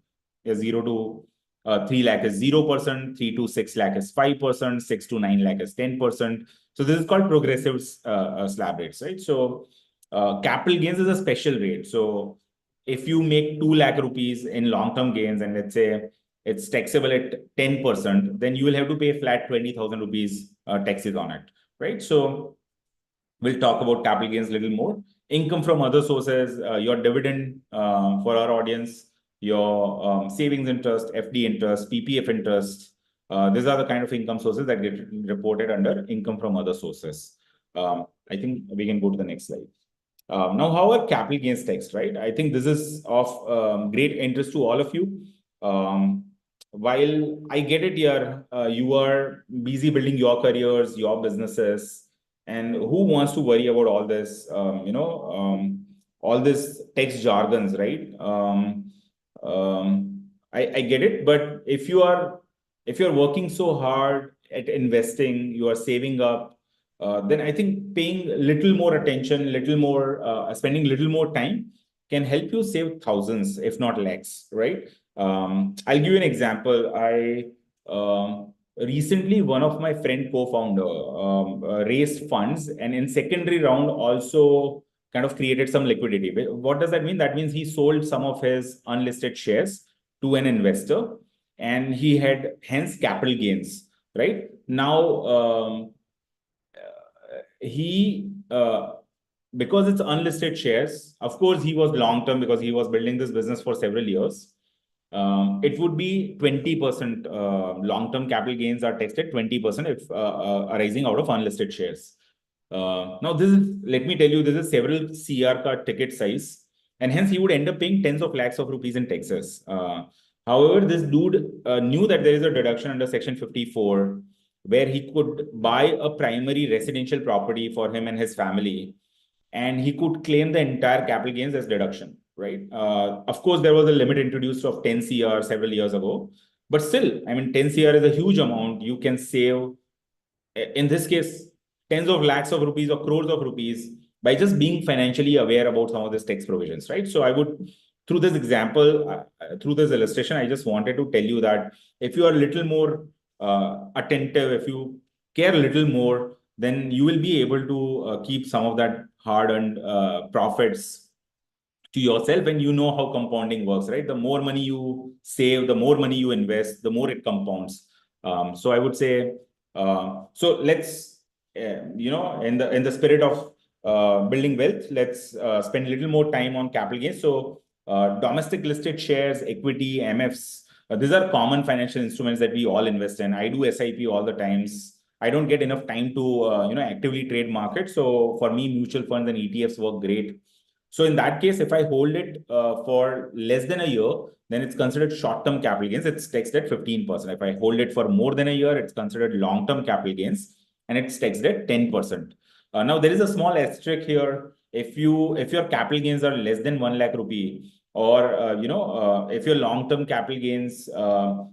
0 to 3 lakh is 0%, 3 to 6 lakh is 5%, 6 to 9 lakh is 10%. So this is called progressive slab rates, right? So capital gains is a special rate. So if you make 2 lakh rupees in long-term gains and let's say it's taxable at 10%, then you will have to pay flat 20,000 rupees taxes on it, right? So we'll talk about capital gains a little more. Income from other sources, your dividend for our audience, your savings interest, FD interest, PPF interest. These are the kind of income sources that get reported under income from other sources. I think we can go to the next slide. Now, how are capital gains taxed, right? I think this is of great interest to all of you. While I get it here, you are busy building your careers, your businesses, and who wants to worry about all this, all this tax jargons, right? I get it, but if you're working so hard at investing, you are saving up, then I think paying a little more attention, spending a little more time can help you save thousands, if not lakhs, right? I'll give you an example. Recently, one of my friend co-founder raised funds and in secondary round also kind of created some liquidity. What does that mean? That means he sold some of his unlisted shares to an investor and he had hence capital gains, right? Now, because it's unlisted shares, of course, he was long-term because he was building this business for several years. It would be 20% long-term capital gains are taxed at 20% if arising out of unlisted shares. Now, let me tell you, this is several CR card ticket size, and hence he would end up paying tens of lakhs of rupees in taxes. However, this dude knew that there is a deduction under Section 54 where he could buy a primary residential property for him and his family, and he could claim the entire capital gains as deduction, right? Of course, there was a limit introduced of 10 CR several years ago, but still, I mean, 10 CR is a huge amount. You can save, in this case, tens of lakhs of rupees or crores of rupees by just being financially aware about some of these tax provisions, right? So I would, through this example, through this illustration, I just wanted to tell you that if you are a little more attentive, if you care a little more, then you will be able to keep some of that hard-earned profits to yourself, and you know how compounding works, right? The more money you save, the more money you invest, the more it compounds. So I would say, so let's, in the spirit of building wealth, let's spend a little more time on capital gains. So domestic listed shares, equity, MFs, these are common financial instruments that we all invest in. I do SIP all the times. I don't get enough time to actively trade markets. So for me, mutual funds and ETFs work great. So in that case, if I hold it for less than a year, then it's considered short-term capital gains. It's taxed at 15%. If I hold it for more than a year, it's considered long-term capital gains, and it's taxed at 10%. Now there is a small asterisk here. If your capital gains are less than 1 lakh rupee, or if your long-term capital gains are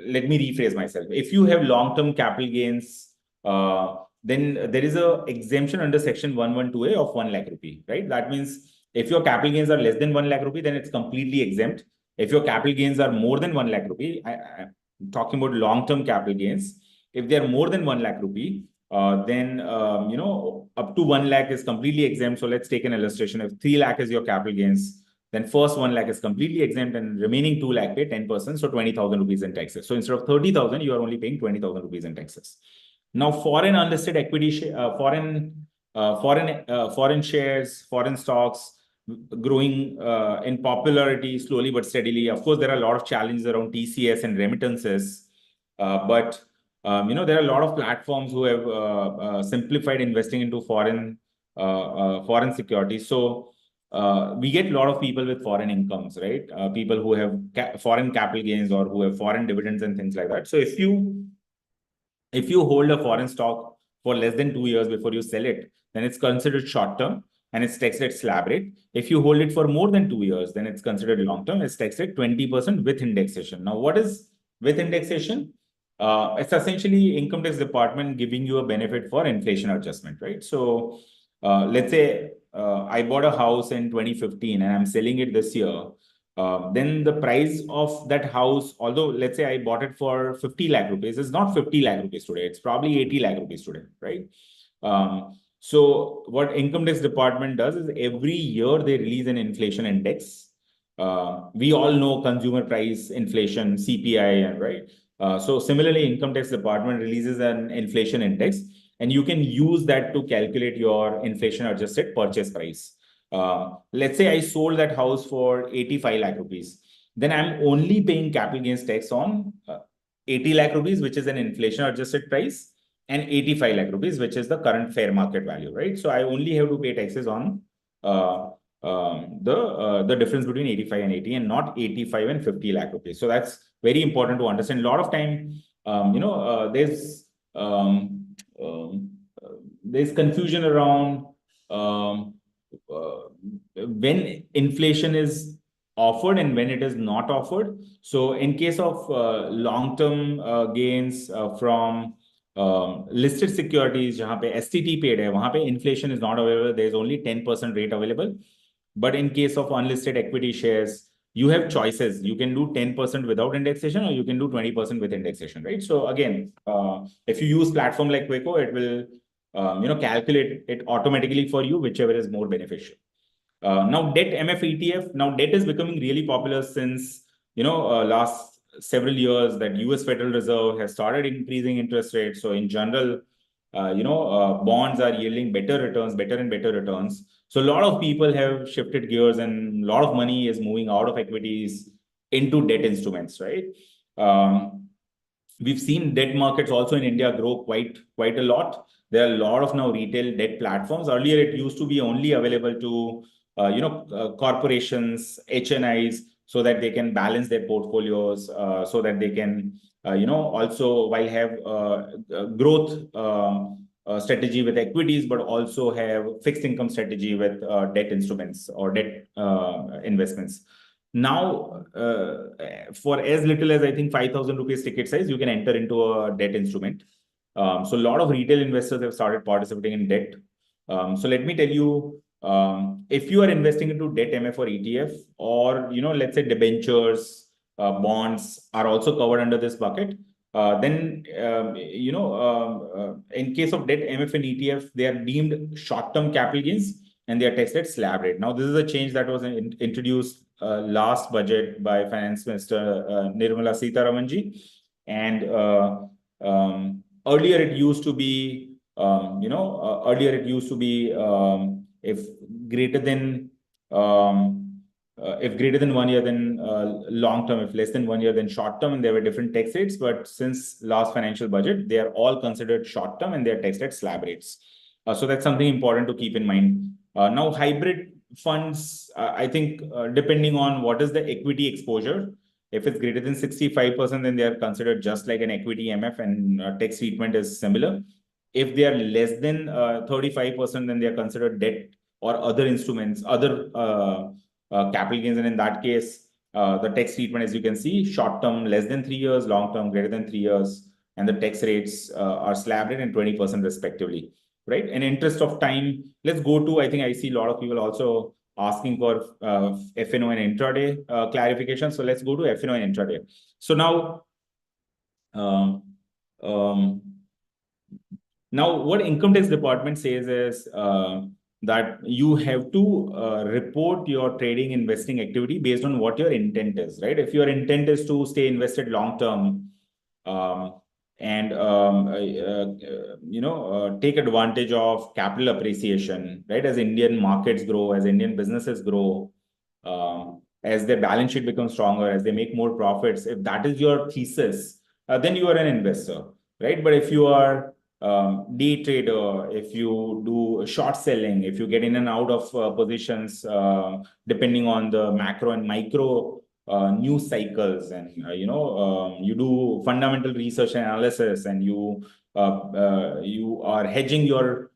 let me rephrase myself. If you have long-term capital gains, then there is a exemption under Section 112A of 1 lakh rupee, right? That means if your capital gains are less than 1 lakh rupee, then it's completely exempt. If your capital gains are more than 1 lakh rupee, I'm talking about long-term capital gains. If they are more than 1 lakh rupee, then up to 1 lakh is completely exempt. So let's take an illustration. If 3 lakh is your capital gains, then first 1 lakh is completely exempt, and remaining 2 lakh pay 10%, so 20,000 rupees in taxes. So instead of 30,000, you are only paying 20,000 rupees in taxes. Now, foreign unlisted equity, foreign shares, foreign stocks growing in popularity slowly but steadily. Of course, there are a lot of challenges around TCS and remittances, but there are a lot of platforms who have simplified investing into foreign securities. So we get a lot of people with foreign incomes, right? People who have foreign capital gains or who have foreign dividends and things like that. So if you hold a foreign stock for less than 2 years before you sell it, then it's considered short term and it's taxed at slab rate. If you hold it for more than 2 years, then it's considered long term. It's taxed at 20% with indexation. Now, what is with indexation? It's essentially income tax department giving you a benefit for inflation adjustment, right? So let's say I bought a house in 2015 and I'm selling it this year. Then the price of that house, although let's say I bought it for 50 lakh rupees, it's not 50 lakh rupees today. It's probably 80 lakh rupees today, right? So what income tax department does is every year they release an inflation index. We all know consumer price inflation, CPI, right? So similarly, income tax department releases an inflation index, and you can use that to calculate your inflation adjusted purchase price. Let's say I sold that house for 85 lakh rupees. Then I'm only paying capital gains tax on 80 lakh rupees, which is an inflation adjusted price, and 85 lakh rupees, which is the current fair market value, right? So I only have to pay taxes on the difference between 85 and 80, and not 85 and 50 lakh rupees. So that's very important to understand. A lot of time, there's confusion around when inflation is offered and when it is not offered. So in case of long-term gains from listed securities, जहाँ पे STT paid है, वहाँ पे inflation is not available. There is only 10% rate available. But in case of unlisted equity shares, you have choices. You can do 10% without indexation, or you can do 20% with indexation, right? So again, if you use platform like Quicko, it will calculate it automatically for you, whichever is more beneficial. Now debt MF ETF. Now debt is becoming really popular since last several years that US Federal Reserve has started increasing interest rates. So in general, bonds are yielding better and better returns. So a lot of people have shifted gears, and a lot of money is moving out of equities into debt instruments, right? We've seen debt markets also in India grow quite a lot. There are a lot of now retail debt platforms. Earlier, it used to be only available to corporations, HNIs, so that they can balance their portfolios, so that they can, also while have growth strategy with equities, but also have fixed income strategy with debt instruments or debt investments. Now, for as little as I think 5,000 rupees ticket size, you can enter into a debt instrument. So a lot of retail investors have started participating in debt. So let me tell you, if you are investing into debt MF or ETF, or let's say debentures, bonds are also covered under this bucket. Then in case of debt MF and ETF, they are deemed short-term capital gains and they are taxed at slab rate. Now, this is a change that was introduced last budget by Finance Minister Nirmala Sitharaman ji, and earlier it used to be if greater than 1 year, then long term. If less than 1 year, then short term, and there were different tax rates. But since last financial budget, they are all considered short term and they are taxed at slab rates. So that's something important to keep in mind. Now, hybrid funds, I think depending on what is the equity exposure. If it's greater than 65%, then they are considered just like an equity MF, and tax treatment is similar. If they are less than 35%, then they are considered debt or other instruments, other capital gains. And in that case, the tax treatment, as you can see, short-term less than 3 years, long-term greater than 3 years, and the tax rates are slab rate and 20% respectively, right? In interest of time, let's go to, I think I see a lot of people also asking for F&O and intraday clarification. So let's go to F&O and intraday. So now, now what income tax department says is that you have to report your trading investing activity based on what your intent is, right? If your intent is to stay invested long term, and take advantage of capital appreciation, right? As Indian markets grow, as Indian businesses grow, as their balance sheet becomes stronger, as they make more profits, if that is your thesis, then you are an investor, right? But if you are day trader, if you do short selling, if you get in and out of positions, depending on the macro and micro news cycles, and you do fundamental research and analysis, and you are hedging your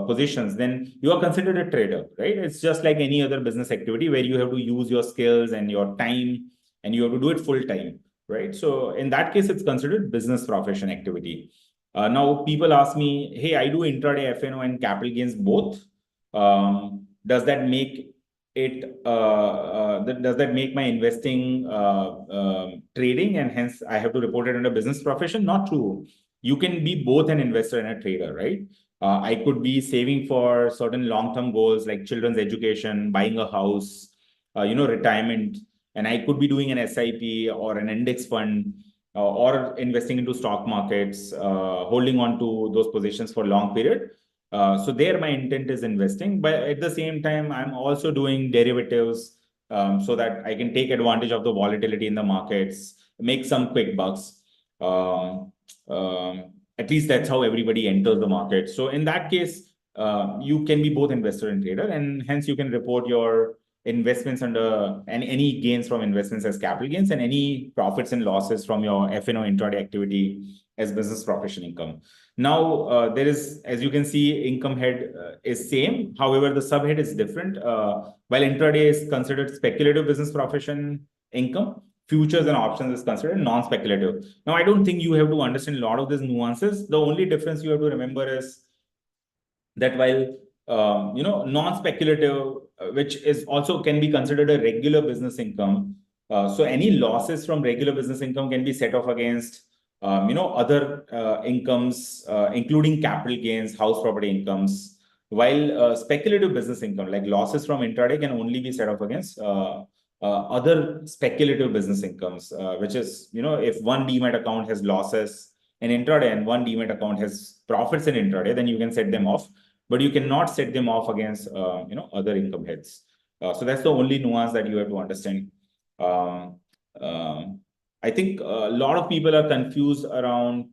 positions, then you are considered a trader, right? It's just like any other business activity where you have to use your skills and your time, and you have to do it full time, right? So in that case, it's considered business profession activity. Now people ask me, hey, I do intraday F&O and capital gains both. Does that make it does that make my investing trading, and hence I have to report it under business profession? Not true. You can be both an investor and a trader, right? I could be saving for certain long-term goals like children's education, buying a house, retirement, and I could be doing an SIP or an index fund, or investing into stock markets, holding on to those positions for long period. So there my intent is investing, but at the same time, I'm also doing derivatives, so that I can take advantage of the volatility in the markets, make some quick bucks. At least that's how everybody enters the market. So in that case, you can be both investor and trader, and hence you can report your investments under, and any gains from investments as capital gains, and any profits and losses from your F&O intraday activity as business profession income. Now, there is, as you can see, income head is same. However, the subhead is different. While intraday is considered speculative business profession income, futures and options is considered non-speculative. Now, I don't think you have to understand a lot of these nuances. The only difference you have to remember is that while non-speculative, which is also can be considered a regular business income, so any losses from regular business income can be set off against other incomes, including capital gains, house property incomes, while speculative business income, like losses from intraday, can only be set off against other speculative business incomes, which is, if one Demat account has losses in intraday and one Demat account has profits in intraday, then you can set them off, but you cannot set them off against, other income heads. So that's the only nuance that you have to understand. I think a lot of people are confused around,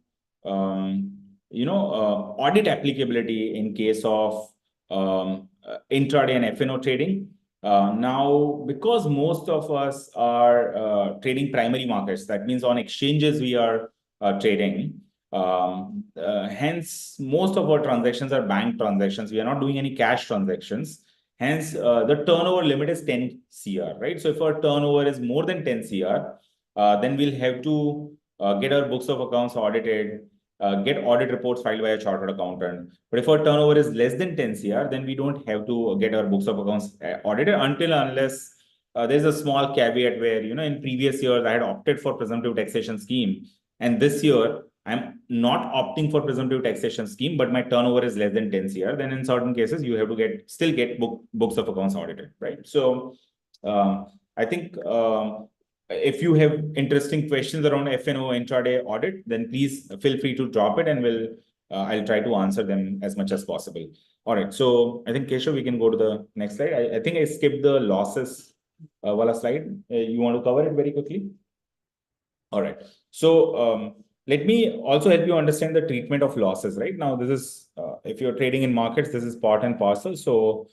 audit applicability in case of intraday and F&O trading. Now, because most of us are trading primary markets, that means on exchanges we are trading. Hence, most of our transactions are bank transactions. We are not doing any cash transactions. Hence, the turnover limit is 10 CR, right? So if our turnover is more than 10 CR, then we'll have to get our books of accounts audited, get audit reports filed by a chartered accountant. But if our turnover is less than 10 CR, then we don't have to get our books of accounts audited unless there's a small caveat where, in previous years, I had opted for presumptive taxation scheme. And this year, I'm not opting for presumptive taxation scheme, but my turnover is less than 10 CR. Then in certain cases, you have to still get books of accounts audited, right? So I think if you have interesting questions around F&O intraday audit, then please feel free to drop it and I'll try to answer them as much as possible. All right. So I think, Keshav, we can go to the next slide. I think I skipped the losses wala slide. You want to cover it very quickly? All right. So let me also help you understand the treatment of losses, right? Now, this is, if you're trading in markets, this is part and parcel. So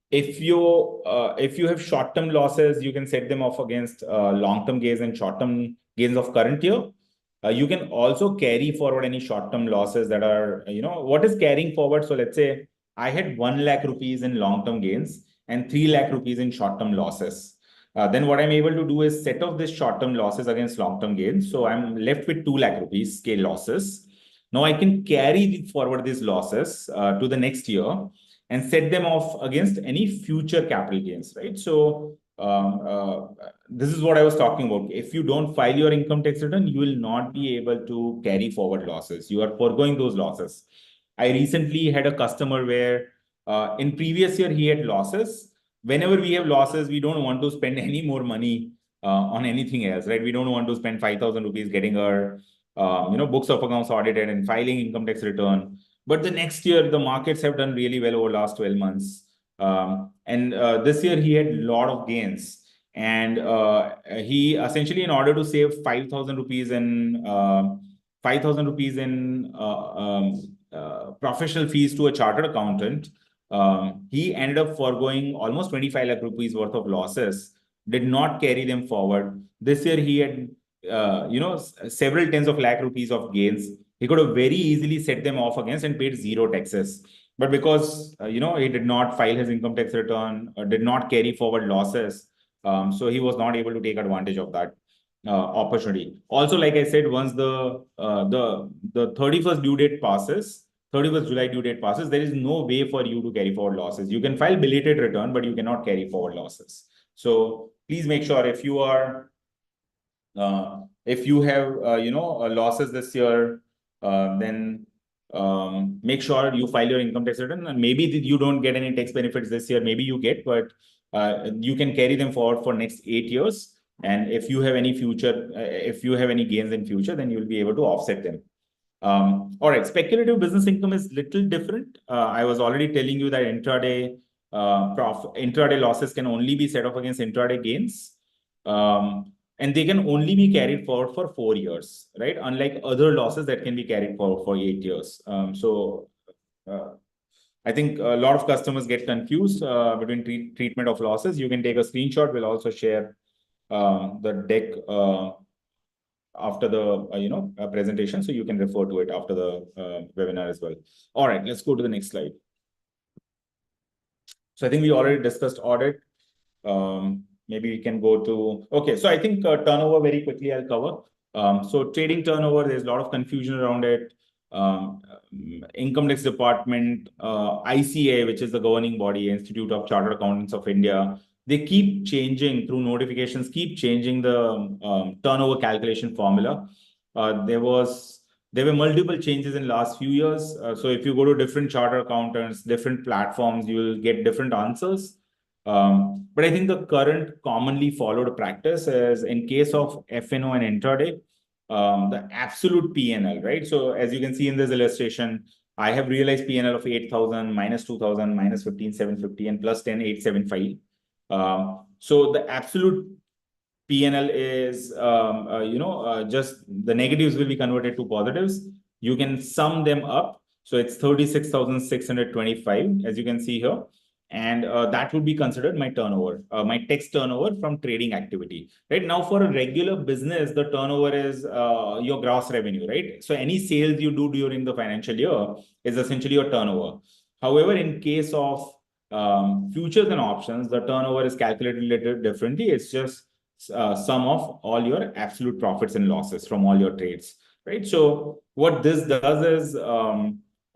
if you have short-term losses, you can set them off against long-term gains and short-term gains of current year. You can also carry forward any short-term losses that are, what is carrying forward? So let's say I had 1 lakh rupees in long-term gains and 3 lakh rupees in short-term losses. Then what I'm able to do is set off this short-term losses against long-term gains. So I'm left with 2 lakh rupees scale losses. Now I can carry forward these losses to the next year and set them off against any future capital gains, right? So this is what I was talking about. If you don't file your income tax return, you will not be able to carry forward losses. You are foregoing those losses. I recently had a customer where in previous year he had losses. Whenever we have losses, we don't want to spend any more money on anything else, right? We don't want to spend 5,000 rupees getting our books of accounts audited and filing income tax return. But the next year, the markets have done really well over the last 12 months. And this year, he had a lot of gains. And he essentially, in order to save 5,000 rupees in professional fees to a chartered accountant, he ended up foregoing almost 25 lakh rupees worth of losses, did not carry them forward. This year, he had, several tens of lakh rupees of gains. He could have very easily set them off against and paid zero taxes. But because, he did not file his income tax return, or did not carry forward losses, so he was not able to take advantage of that opportunity. Also, like I said, once the 31st due date passes, 31st July due date passes, there is no way for you to carry forward losses. You can file belated return, but you cannot carry forward losses. So please make sure if you have losses this year, then make sure you file your income tax return. And maybe you don't get any tax benefits this year. Maybe you get, but you can carry them forward for next 8 years. And if you have any gains in future, then you'll be able to offset them. All right, speculative business income is little different. I was already telling you that intraday losses can only be set off against intraday gains. And they can only be carried forward for 4 years, right? Unlike other losses that can be carried forward for 8 years. I think a lot of customers get confused between treatment of losses. You can take a screenshot. We'll also share the deck after the presentation, so you can refer to it after the webinar as well. All right, let's go to the next slide. So I think we already discussed audit. Maybe we can go to, okay. So I think turnover very quickly I'll cover. So trading turnover, there's a lot of confusion around it. Income tax department, ICA, which is the governing body, Institute of Chartered Accountants of India, they keep changing through notifications, keep changing the turnover calculation formula. There were multiple changes in last few years. So if you go to different chartered accountants, different platforms, you will get different answers. But I think the current commonly followed practice is in case of F&O and intraday, the absolute PNL, right? So as you can see in this illustration, I have realized PNL of 8,000 minus 2,000 minus 15,750 and plus 10,875. So the absolute PNL is, just the negatives will be converted to positives. You can sum them up So it's 36,625, as you can see here. And that would be considered my turnover, my tax turnover from trading activity. Right now, for a regular business, the turnover is your gross revenue, right? So any sales you do during the financial year is essentially your turnover. However, in case of futures and options, the turnover is calculated a little differently. It's just sum of all your absolute profits and losses from all your trades, right? So what this does is,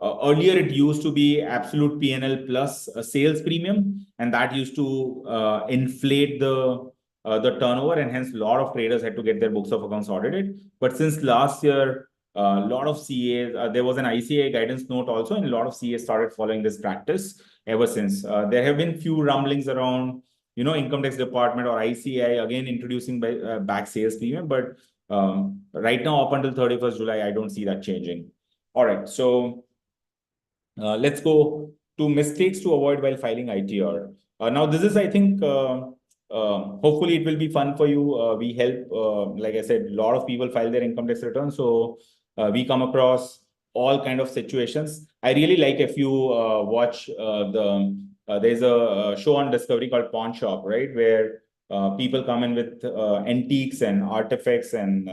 earlier it used to be absolute P&L plus a sales premium, and that used to inflate the turnover, and hence a lot of traders had to get their books of accounts audited. But since last year, a lot of CAs, there was an ICAI guidance note also, and a lot of CAs started following this practice ever since. There have been few rumblings around, income tax department or ICAI again introducing back sales premium, but right now up until 31st July, I don't see that changing. All right, so let's go to mistakes to avoid while filing ITR. Now, this is, I think, hopefully it will be fun for you. We help, like I said, a lot of people file their income tax returns. So we come across all kind of situations. I really like if you watch there's a show on Discovery called Pawn Shop, right? Where people come in with antiques and artifacts, and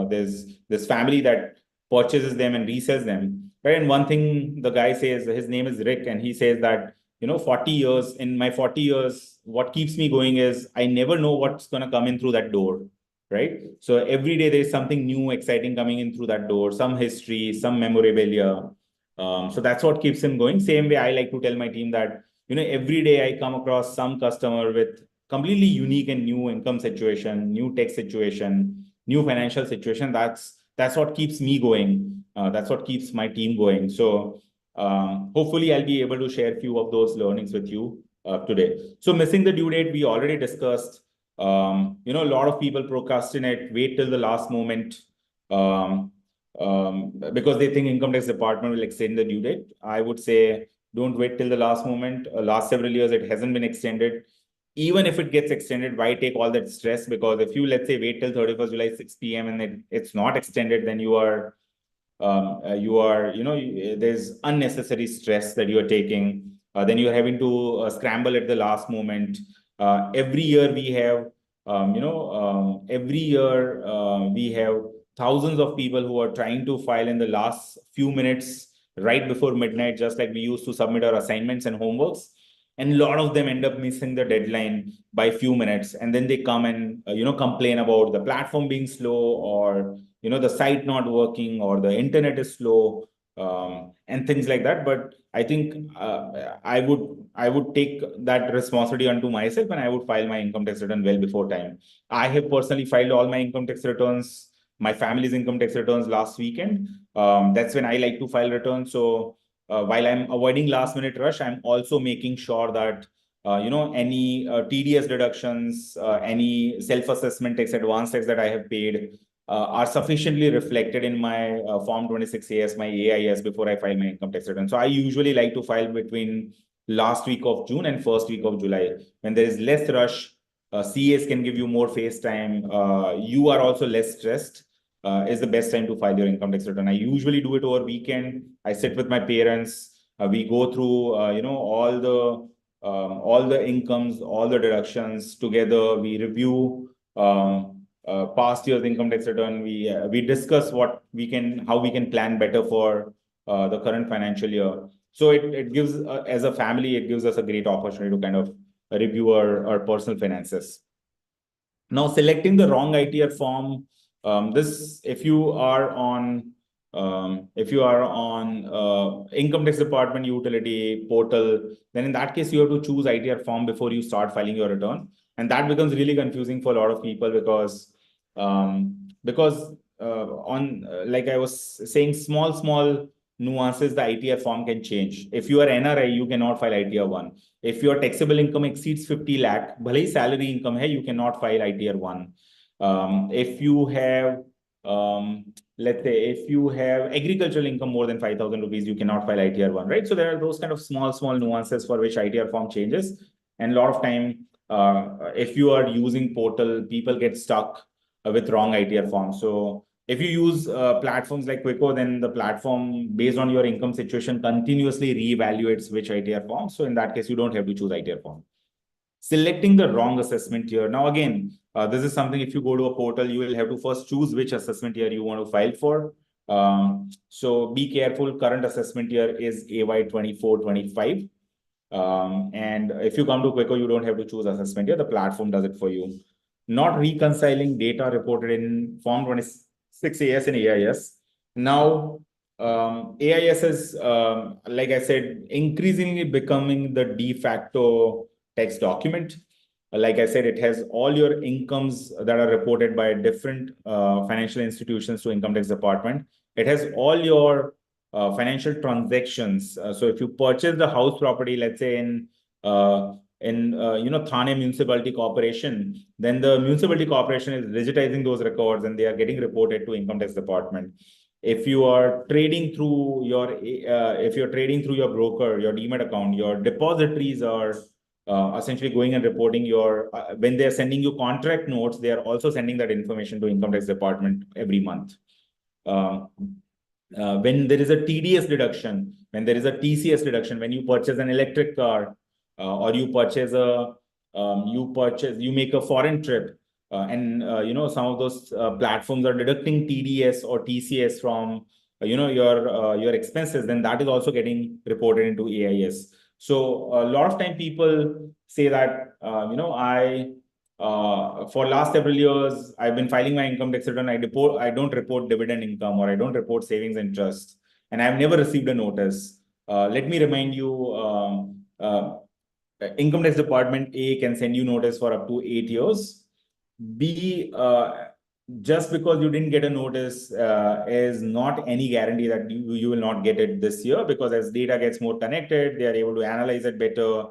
there's this family that purchases them and resells them, right? And one thing the guy says, his name is Rick, and he says that 40 years, in my 40 years, what keeps me going is I never know what's going to come in through that door, right? So every day there's something new, exciting coming in through that door, some history, some memorabilia. So that's what keeps him going. Same way I like to tell my team that every day I come across some customer with completely unique and new income situation, new tech situation, new financial situation. That's what keeps me going. That's what keeps my team going. So hopefully I'll be able to share a few of those learnings with you today. So missing the due date, we already discussed. A lot of people procrastinate, wait till the last moment because they think income tax department will extend the due date. I would say don't wait till the last moment. Last several years, it hasn't been extended. Even if it gets extended, why take all that stress? Because if you, let's say, wait till 31st July, 6 p.m. and it's not extended, then there's unnecessary stress that you are taking. Then you're having to scramble at the last moment. Every year we have, we have thousands of people who are trying to file in the last few minutes, right before midnight, just like we used to submit our assignments and homeworks. And a lot of them end up missing the deadline by a few minutes. And then they come and, complain about the platform being slow, or, the site not working, or the internet is slow, and things like that. But I think I would take that responsibility unto myself, and I would file my income tax return well before time. I have personally filed all my income tax returns, my family's income tax returns last weekend. That's when I like to file returns. So while I'm avoiding last minute rush, I'm also making sure that any TDS deductions, any self-assessment tax, advance tax that I have paid are sufficiently reflected in my Form 26AS, my AIS, before I file my income tax return. So I usually like to file between last week of June and first week of July, when there is less rush. CAs can give you more face time. You are also less stressed. Is the best time to file your income tax return. I usually do it over weekend. I sit with my parents. We go through, all the incomes, all the deductions together. We review past year's income tax return. We discuss how we can plan better for the current financial year. So it gives, as a family, it gives us a great opportunity to kind of review our personal finances. Now, selecting the wrong ITR form. If you are on income tax department utility portal, then in that case you have to choose ITR form before you start filing your return, and that becomes really confusing for a lot of people because like I was saying, small nuances the ITR form can change. If you are NRI, you cannot file ITR 1. If your taxable income exceeds 50 lakh, bhale hi salary income hai, you cannot file ITR 1. If you have, let's say, if you have agricultural income more than 5,000 rupees, you cannot file ITR 1, right? So there are those kind of small nuances for which ITR form changes. And a lot of time, if you are using portal, people get stuck with wrong ITR form. So If you use platforms like Quicko, then the platform, based on your income situation, continuously reevaluates which ITR form. So in that case, you don't have to choose ITR form. Selecting the wrong assessment year. Now, again, this is something, if you go to a portal, you will have to first choose which assessment year you want to file for. So be careful. Current assessment year is AY 24-25. And if you come to Quicko, you don't have to choose assessment year. The platform does it for you. Not reconciling data reported in Form 26 AS and AIS. Now, AIS is, like I said, increasingly becoming the de facto tax document. Like I said, it has all your incomes that are reported by different financial institutions to income tax department. It has all your financial transactions. So if you purchase the house property, let's say in Thane Municipality Corporation, then the municipality corporation is digitizing those records and they are getting reported to income tax department. If you are trading through your broker, your Demat account, your depositories are essentially going and reporting your, when they're sending you contract notes, they are also sending that information to income tax department every month. When there is a TDS deduction, when there is a TCS deduction, when you purchase an electric car, or you purchase you make a foreign trip, and some of those platforms are deducting TDS or TCS from your expenses, then that is also getting reported into AIS. So a lot of time people say that for last several years, I've been filing my income tax return. I don't report dividend income, or I don't report savings interest, and I've never received a notice. Let me remind you, income tax department A can send you notice for up to 8 years. B, just because you didn't get a notice is not any guarantee that you will not get it this year, because as data gets more connected, they are able to analyze it better.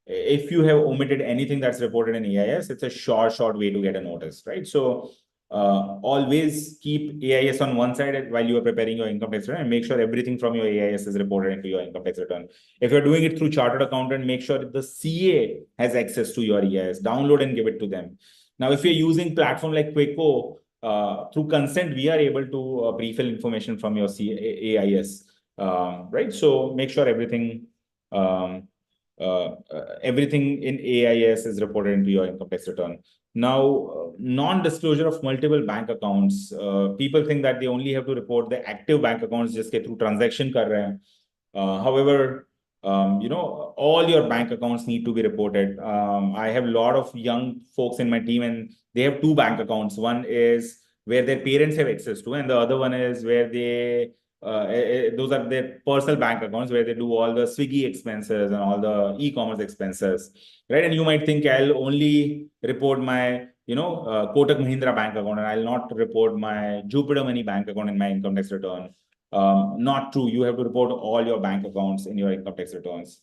If you have omitted anything that's reported in AIS, it's a short way to get a notice, right? So always keep AIS on one side while you are preparing your income tax return, and make sure everything from your AIS is reported into your income tax return. If you're doing it through chartered accountant, make sure that the CA has access to your AIS. Download and give it to them. Now, if you're using platform like Quicko, through consent, we are able to pre-fill information from your AIS, right? So make sure everything in AIS is reported into your income tax return. Now, non-disclosure of multiple bank accounts. People think that they only have to report the active bank accounts just ke through transaction kar rahe hain. However, all your bank accounts need to be reported. I have a lot of young folks in my team, and they have 2 bank accounts. One is where their parents have access to, and the other one is where they those are their personal bank accounts, where they do all the Swiggy expenses and all the e-commerce expenses, right? And you might think I'll only report my Kotak Mahindra bank account, and I'll not report my Jupiter Money bank account in my income tax return. Not true. You have to report all your bank accounts in your income tax returns.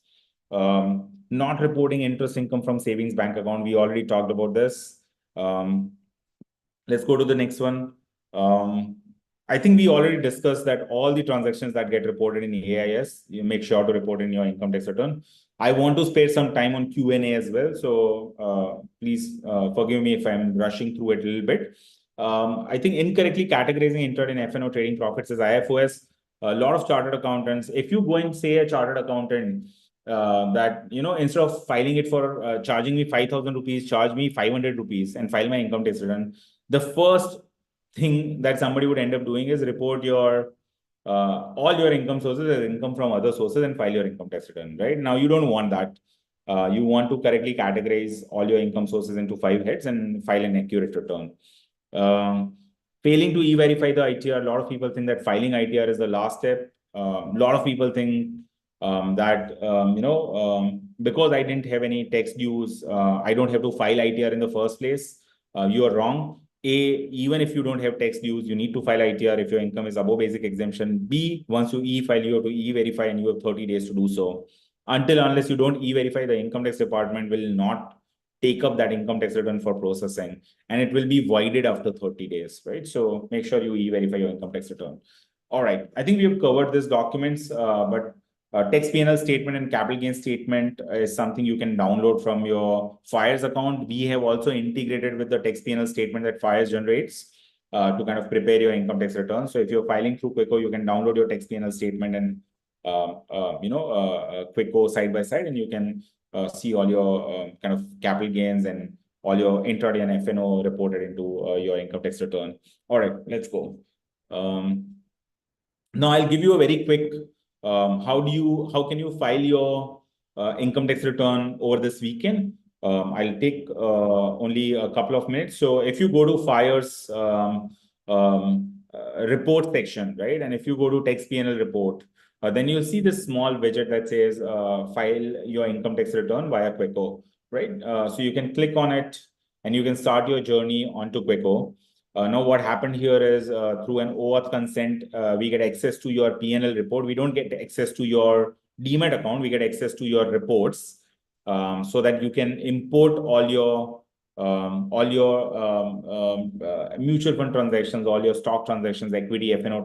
Not reporting interest income from savings bank account. We already talked about this. Let's go to the next one. I think we already discussed that all the transactions that get reported in AIS, you make sure to report in your income tax return. I want to spare some time on Q&A as well. So please forgive me if I'm rushing through it a little bit. I think incorrectly categorizing inter and F&O trading profits as IFOS. A lot of chartered accountants, if you go and say a chartered accountant that, instead of filing it for charging me 5,000 rupees, charge me 500 rupees and file my income tax return, the first thing that somebody would end up doing is report your all your income sources as income from other sources and file your income tax return, right? Now, you don't want that. You want to correctly categorize all your income sources into 5 heads and file an accurate return. Failing to e-verify the ITR. A lot of people think that filing ITR is the last step. A lot of people think that, because I didn't have any tax dues, I don't have to file ITR in the first place. You are wrong. Even if you don't have tax dues, you need to file ITR if your income is above basic exemption. B, once you e-file, you have to e-verify, and you have 30 days to do so. Unless you don't e-verify, the income tax department will not take up that income tax return for processing, and it will be voided after 30 days, right? So make sure you e-verify your income tax return. All right. I think we have covered these documents, but tax P&L statement and capital gain statement is something you can download from your FYERS account. We have also integrated with the tax P&L statement that FYERS generates. to kind of prepare your income tax return. So if you're filing through Quicko, you can download your tax P&L statement and Quicko side by side, and you can see all your kind of capital gains and all your intraday and F&O reported into your income tax return. All right, let's go. Now I'll give you a very quick how can you file your income tax return over this weekend. I'll take only a couple of minutes. So if you go to FYERS report section, right, and if you go to tax P&L report, then you'll see this small widget that says file your income tax return via Quicko, right? So you can click on it and you can start your journey onto Quicko. Now, what happened here is through an OAuth consent, we get access to your P&L report. We don't get access to your Demat account. We get access to your reports so that you can import all your mutual fund transactions, all your stock transactions, equity F&O,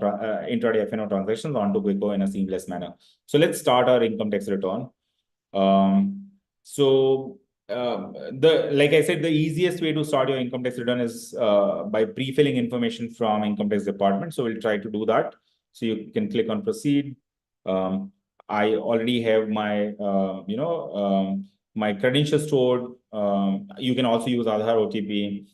intraday F&O transactions onto Quicko in a seamless manner. So let's start our income tax return. Like I said, the easiest way to start your income tax return is by pre-filling information from income tax department. So we'll try to do that. So you can click on proceed. I already have my, my credentials stored. You can also use Aadhaar OTP.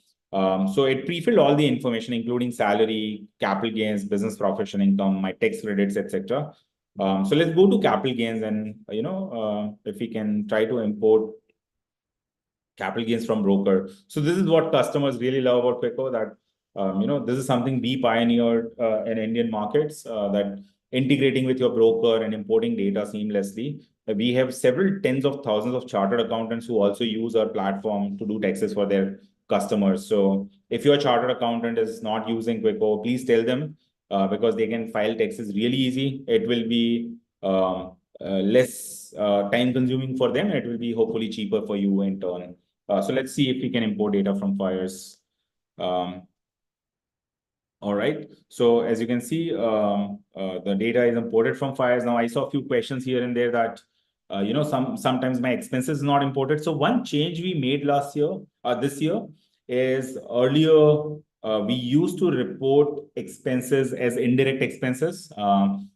So it pre-filled all the information, including salary, capital gains, business profession income, my tax credits, etc. So let's go to capital gains, and if we can try to import capital gains from broker. So this is what customers really love about Quicko, that this is something we pioneered in Indian markets, that integrating with your broker and importing data seamlessly. We have several tens of thousands of chartered accountants who also use our platform to do taxes for their customers. So if your chartered accountant is not using Quicko, please tell them, because they can file taxes really easy. It will be less time consuming for them. It will be hopefully cheaper for you in turn. So let's see if we can import data from FYERS. All right. So as you can see, the data is imported from FYERS. Now I saw a few questions here and there that, sometimes my expenses is not imported. So one change we made this year is earlier, we used to report expenses as indirect expenses.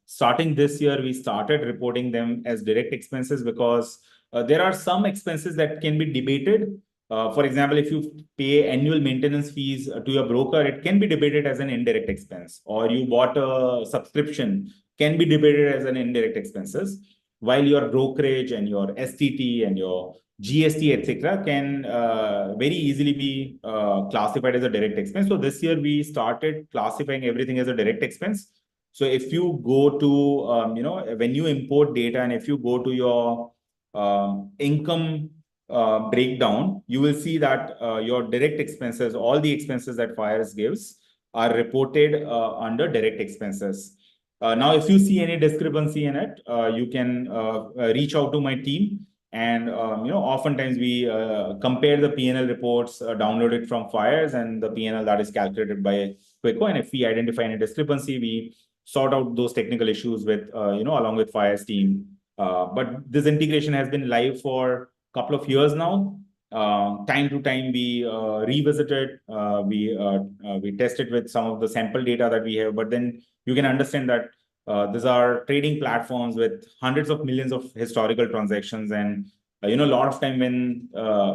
Starting this year, we started reporting them as direct expenses because there are some expenses that can be debated. For example, if you pay annual maintenance fees to your broker, it can be debated as an indirect expense, or you bought a subscription, can be debated as an indirect expenses, while your brokerage and your STT and your GST, etc., can very easily be classified as a direct expense. So this year we started classifying everything as a direct expense. So if you go to, when you import data, and if you go to your income breakdown, you will see that your direct expenses, all the expenses that FYERS gives, are reported under direct expenses. Now, if you see any discrepancy in it, you can reach out to my team. And oftentimes we compare the P&L reports downloaded from FYERS and the P&L that is calculated by Quicko. And if we identify any discrepancy, we sort out those technical issues with along with FYERS team. But this integration has been live for couple of years now. Time to time we revisit it, we test it with some of the sample data that we have, but then you can understand that these are trading platforms with hundreds of millions of historical transactions, and a lot of time when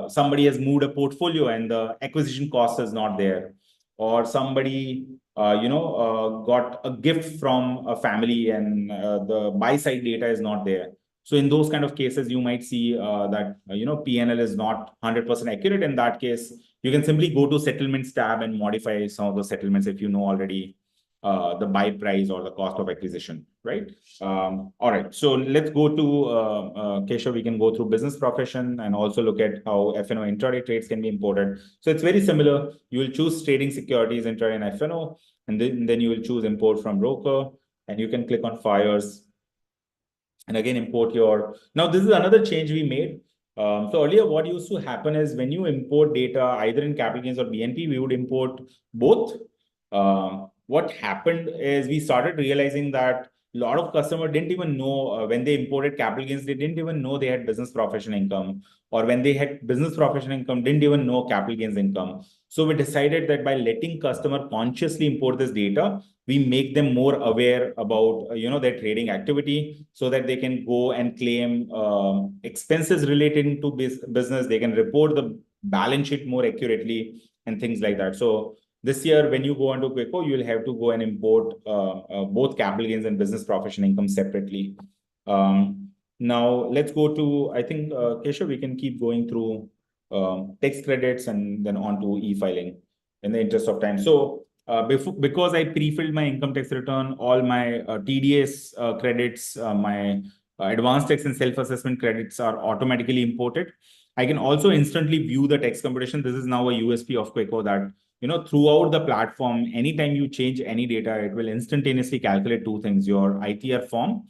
somebody has moved a portfolio and the acquisition cost is not there, or somebody got a gift from a family and the buy side data is not there. So in those kind of cases, you might see that P&L is not 100% accurate. In that case, you can simply go to settlements tab and modify some of the settlements if you know already the buy price or the cost of acquisition, right? All right, so let's go to Keshav. We can go through business profession and also look at how F&O intraday trades can be imported. So it's very similar. You will choose trading securities, intraday and F&O, and then you will choose import from broker, and you can click on FYERS. And again, import your... Now, this is another change we made. So earlier, what used to happen is when you import data, either in capital gains or BNP, we would import both. What happened is we started realizing that a lot of customers didn't even know when they imported capital gains, they didn't even know they had business profession income, or when they had business profession income, didn't even know capital gains income. So we decided that by letting customer consciously import this data, we make them more aware about their trading activity, so that they can go and claim expenses relating to business. They can report the balance sheet more accurately and things like that. So this year, when you go onto Quicko, you will have to go and import both capital gains and business profession income separately. Now let's go to, I think, Keshav, we can keep going through tax credits and then on to e-filing in the interest of time. So because I pre-filled my income tax return, all my TDS credits, my advanced tax and self-assessment credits are automatically imported. I can also instantly view the tax computation. This is now a USP of Quicko, that throughout the platform, anytime you change any data, it will instantaneously calculate two things: your ITR form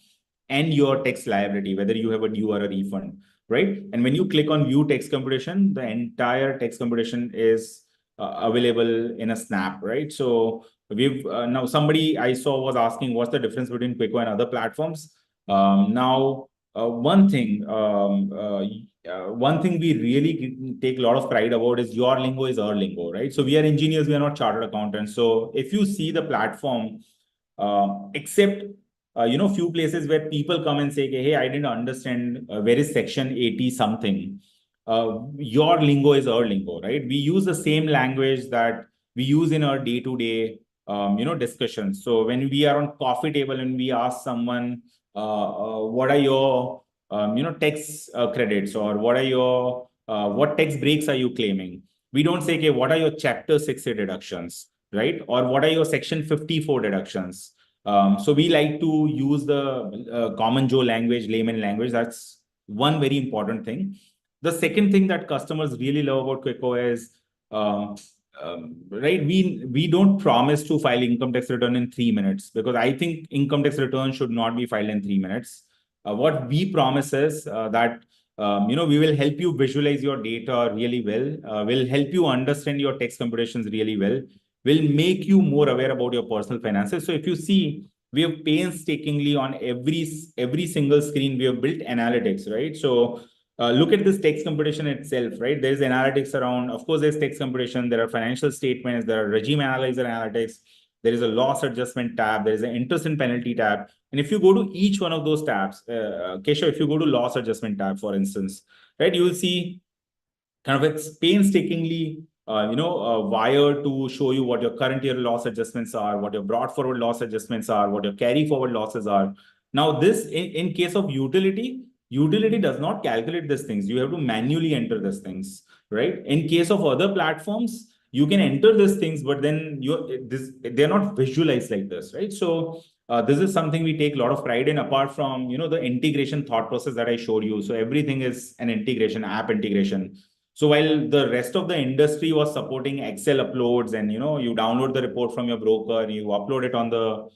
and your tax liability, whether you have a due or a refund, right? And when you click on view tax computation, the entire tax computation is available in a snap, right? So we've now, somebody I saw was asking what's the difference between Quicko and other platforms. One thing we really take a lot of pride about is your lingo is our lingo, right? So we are engineers, we are not chartered accountants. So if you see the platform, except few places where people come and say, hey, I didn't understand where is section 80 something. Your lingo is our lingo, right? We use the same language that we use in our day-to-day discussions. So when we are on coffee table and we ask someone, what are your tax credits, or what are your what tax breaks are you claiming? We don't say, okay, what are your chapter 60 deductions, right? Or what are your section 54 deductions? So we like to use the common Joe language, layman language. That's one very important thing. The second thing that customers really love about Quicko is, right, we don't promise to file income tax return in 3 minutes, because I think income tax return should not be filed in 3 minutes. What we promise is that we will help you visualize your data really well. We'll help you understand your tax computations really well. Will make you more aware about your personal finances. So if you see, we have painstakingly on every single screen, we have built analytics, right? So look at this tax computation itself, right? There's analytics around, of course, there's tax computation, there are financial statements, there are regime analyzer analytics, there is a loss adjustment tab, there is an interest and penalty tab. And if you go to each one of those tabs, Keshav, if you go to loss adjustment tab, for instance, right, you will see kind of it's painstakingly wired to show you what your current year loss adjustments are, what your brought forward loss adjustments are, what your carry forward losses are. Now, this in case of utility does not calculate these things. You have to manually enter these things, right? In case of other platforms, you can enter these things, but then they're not visualized like this, right? So this is something we take a lot of pride in, apart from the integration thought process that I showed you. So everything is an integration, app integration. So while the rest of the industry was supporting Excel uploads and you download the report from your broker, you upload it on the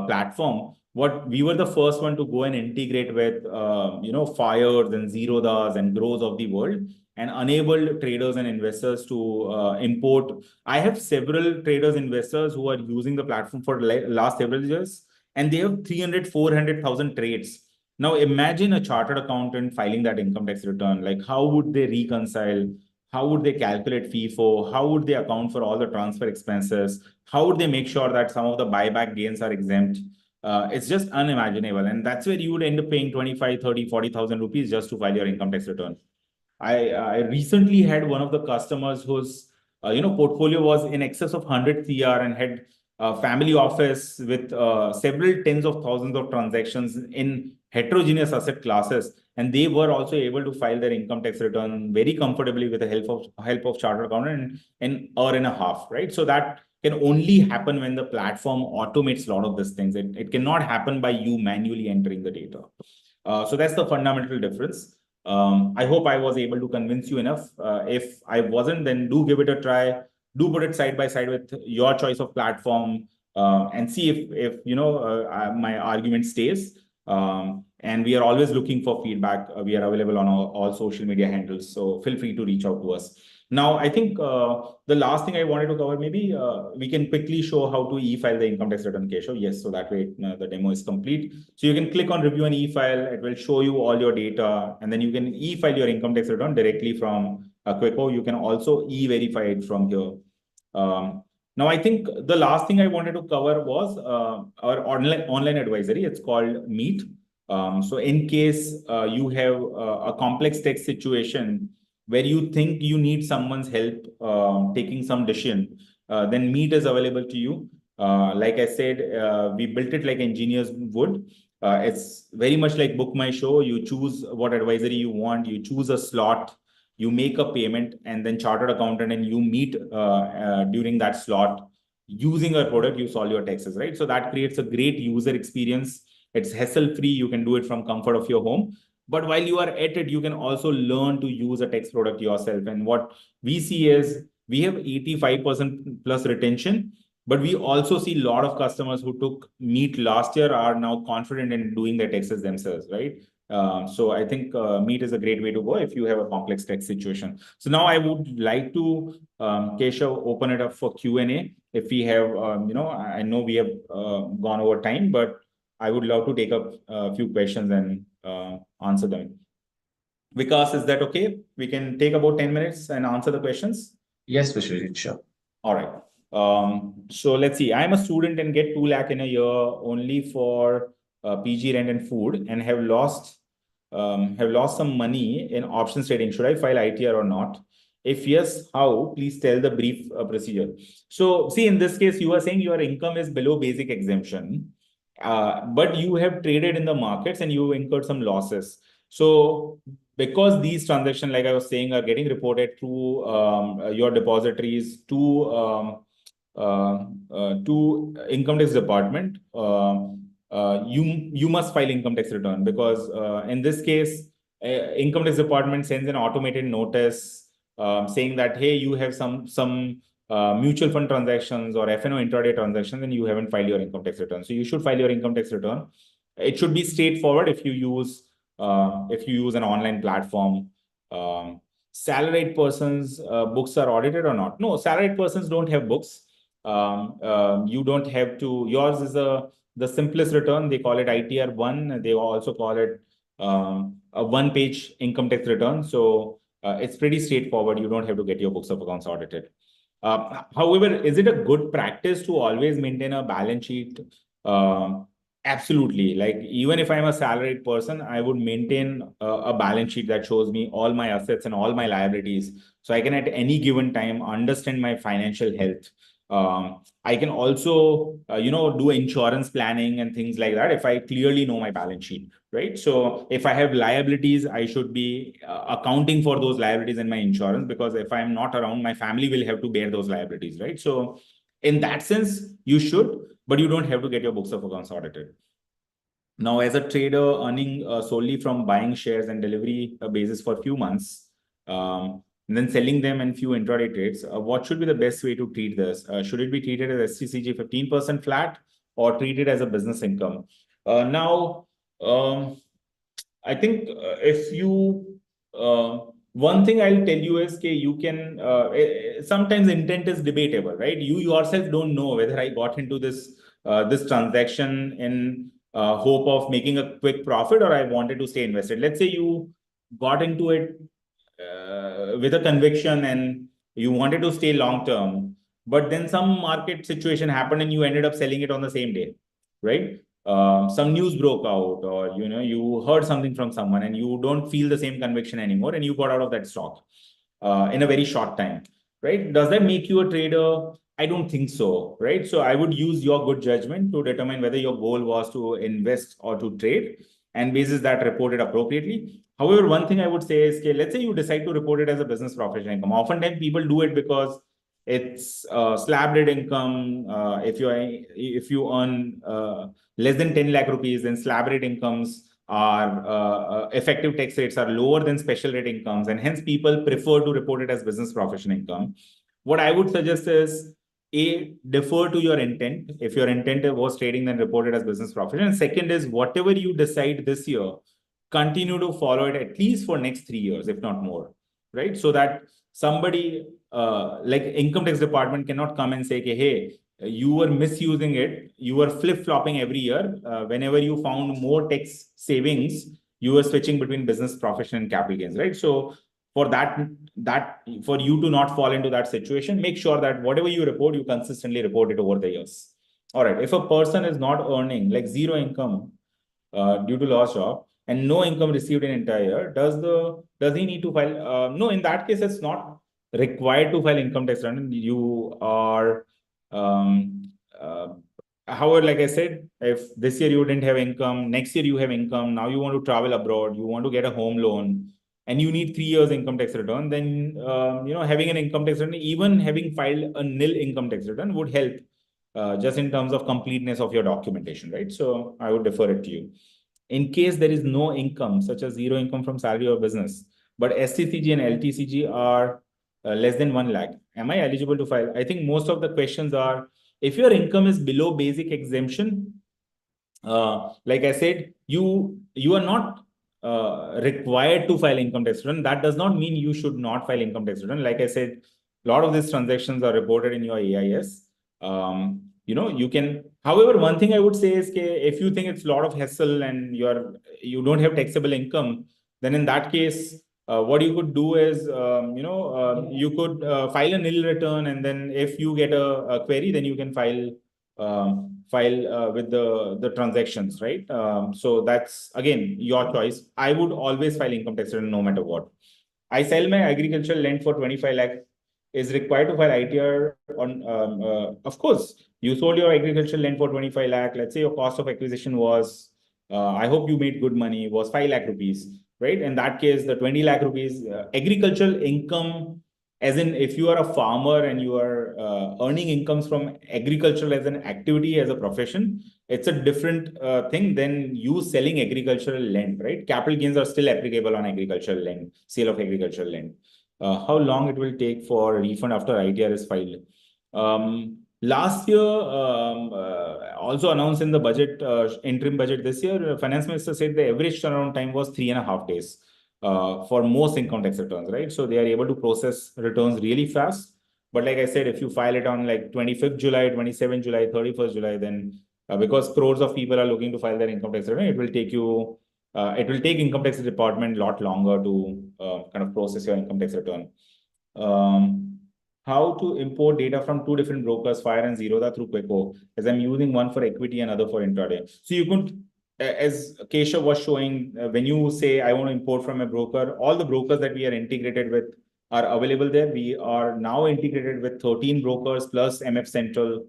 platform, what we were the first one to go and integrate with FYERS and Zerodhas and Grows of the world, and enable traders and investors to import. I have several traders, investors who are using the platform for last several years, and they have 300, 400,000 trades. Now imagine a chartered accountant filing that income tax return. Like, how would they reconcile? How would they calculate FIFO? How would they account for all the transfer expenses? How would they make sure that some of the buyback gains are exempt? It's just unimaginable. And that's where you would end up paying 25, 30, 40,000 rupees just to file your income tax return. I recently had one of the customers whose portfolio was in excess of 100 CR and had a family office with several tens of thousands of transactions in heterogeneous asset classes, and they were also able to file their income tax return very comfortably with the help of chartered accountant in an hour and a half, right? So that can only happen when the platform automates a lot of these things. It cannot happen by you manually entering the data. So that's the fundamental difference. I hope I was able to convince you enough. If I wasn't, then do give it a try. Do put it side by side with your choice of platform and see if my argument stays. And we are always looking for feedback. We are available on all social media handles, so feel free to reach out to us. Now, I think the last thing I wanted to cover, maybe we can quickly show how to e-file the income tax return, Keshav. Yes, so that way the demo is complete. So you can click on review and e-file. It will show you all your data, and then you can e-file your income tax return directly from Quicko. You can also e-verify it from here. Now, I think the last thing I wanted to cover was our online advisory. It's called Meet. So in case you have a complex tax situation where you think you need someone's help taking some decision, then Meet is available to you. Like I said, we built it like engineers would. It's very much like Book My Show. You choose what advisory you want, you choose a slot, you make a payment, and then chartered accountant and you meet during that slot. Using our product, you solve your taxes, right? So that creates a great user experience. It's hassle-free. You can do it from comfort of your home. But while you are at it, you can also learn to use a tax product yourself. And what we see is we have 85% plus retention, but we also see a lot of customers who took Meet last year are now confident in doing their taxes themselves, right? So I think Meet is a great way to go if you have a complex tax situation. So now I would like to, Keshav, open it up for Q&A. If we have, I know we have gone over time, but I would love to take up a few questions and answer them. Vikas, is that okay? We can take about 10 minutes and answer the questions. Yes, Vishvajit, sure. All right. So let's see. I'm a student and get 2 lakh in a year only for PG rent and food, and have lost some money in options trading. Should I file ITR or not? If yes, how? Please tell the brief procedure. So see, in this case, you are saying your income is below basic exemption, but you have traded in the markets and you incurred some losses. So because these transactions, like I was saying, are getting reported through your depositories to income tax department, you must file income tax return, because in this case, income tax department sends an automated notice saying that, hey, you have some mutual fund transactions or FNO intraday transactions and you haven't filed your income tax return. So you should file your income tax return. It should be straightforward if you use an online platform. Salaried persons' books are audited or not? No, salaried persons don't have books. You don't have to. Yours is the simplest return. They call it ITR 1. They also call it a one-page income tax return. So it's pretty straightforward. You don't have to get your books of accounts audited. However, is it a good practice to always maintain a balance sheet? Absolutely. Like, even if I'm a salaried person, I would maintain a balance sheet that shows me all my assets and all my liabilities, so I can at any given time understand my financial health. I can also, do insurance planning and things like that if I clearly know my balance sheet, right? So if I have liabilities, I should be accounting for those liabilities in my insurance, because if I'm not around, my family will have to bear those liabilities, right? So in that sense, you should, but you don't have to get your books of accounts audited. Now, as a trader earning solely from buying shares and delivery basis for a few months, and then selling them in few intraday trades, what should be the best way to treat this? Should it be treated as STCG 15% flat, or treated as a business income? Now, I think if you, one thing I'll tell you is that you can, sometimes intent is debatable, right? You yourself don't know whether I got into this transaction in hope of making a quick profit, or I wanted to stay invested. Let's say you got into it with a conviction and you wanted to stay long term, but then some market situation happened and you ended up selling it on the same day, right? Some news broke out, or you heard something from someone and you don't feel the same conviction anymore, and you got out of that stock in a very short time, right? Does that make you a trader? I don't think so, right? So I would use your good judgment to determine whether your goal was to invest or to trade, and basis that report it appropriately. However, one thing I would say is, let's say you decide to report it as a business professional income. Oftentimes people do it because it's slab rate income. If you earn less than 10 lakh rupees, then slab rate incomes are effective tax rates are lower than special rate incomes, and hence people prefer to report it as business professional income. What I would suggest is, defer to your intent. If your intent was trading, then report it as business professional. And second is, whatever you decide this year, continue to follow it at least for next 3 years, if not more, right? So that somebody like income tax department cannot come and say, hey, you were misusing it. You were flip-flopping every year. Whenever you found more tax savings, you were switching between business, profession, and capital gains, right? So for for you to not fall into that situation, make sure that whatever you report, you consistently report it over the years. All right. If a person is not earning like zero income due to lost job and no income received in entire year, does he need to file? No, in that case, it's not required to file income tax return. You are, um, uh, however, like I said, if this year you didn't have income, next year you have income, now you want to travel abroad, you want to get a home loan, and you need 3 years income tax return, then having an income tax return, even having filed a nil income tax return, would help just in terms of completeness of your documentation, right? So I would defer it to you. In case there is no income, such as zero income from salary or business, but STCG and LTCG are less than 1 lakh, am I eligible to file? I think most of the questions are, if your income is below basic exemption, like I said, you are not required to file income tax return. That does not mean you should not file income tax return. Like I said, a lot of these transactions are reported in your AIS. You can, however, one thing I would say is if you think it's a lot of hassle and you don't have taxable income, then in that case, what you could do is, you could file a nil return, and then if you get a query, then you can file with the transactions, right? So that's again your choice. I would always file income tax return no matter what. I sell my agricultural land for 25 lakh. Is required to file ITR on, of course, you sold your agricultural land for 25 lakh. Let's say your cost of acquisition was, I hope you made good money, was 5 lakh rupees, right? In that case, the 20 lakh rupees agricultural income, as in if you are a farmer and you are earning incomes from agriculture as an activity, as a profession, it's a different thing than you selling agricultural land, right? Capital gains are still applicable on agricultural land, sale of agricultural land. How long it will take for a refund after ITR is filed? Last year, also announced in the budget, interim budget this year, finance minister said the average turnaround time was 3.5 days for most income tax returns, right? So they are able to process returns really fast. But like I said, if you file it on like 25th July, 27th July, 31st July, then because crores of people are looking to file their income tax return, it will take income tax department a lot longer to kind of process your income tax return. How to import data from two different brokers, FYERS and Zerodha, through Quicko, as I'm using one for equity and other for intraday. So you could, as Keshav was showing, when you say, I want to import from a broker, all the brokers that we are integrated with are available there. We are now integrated with 13 brokers plus MF Central.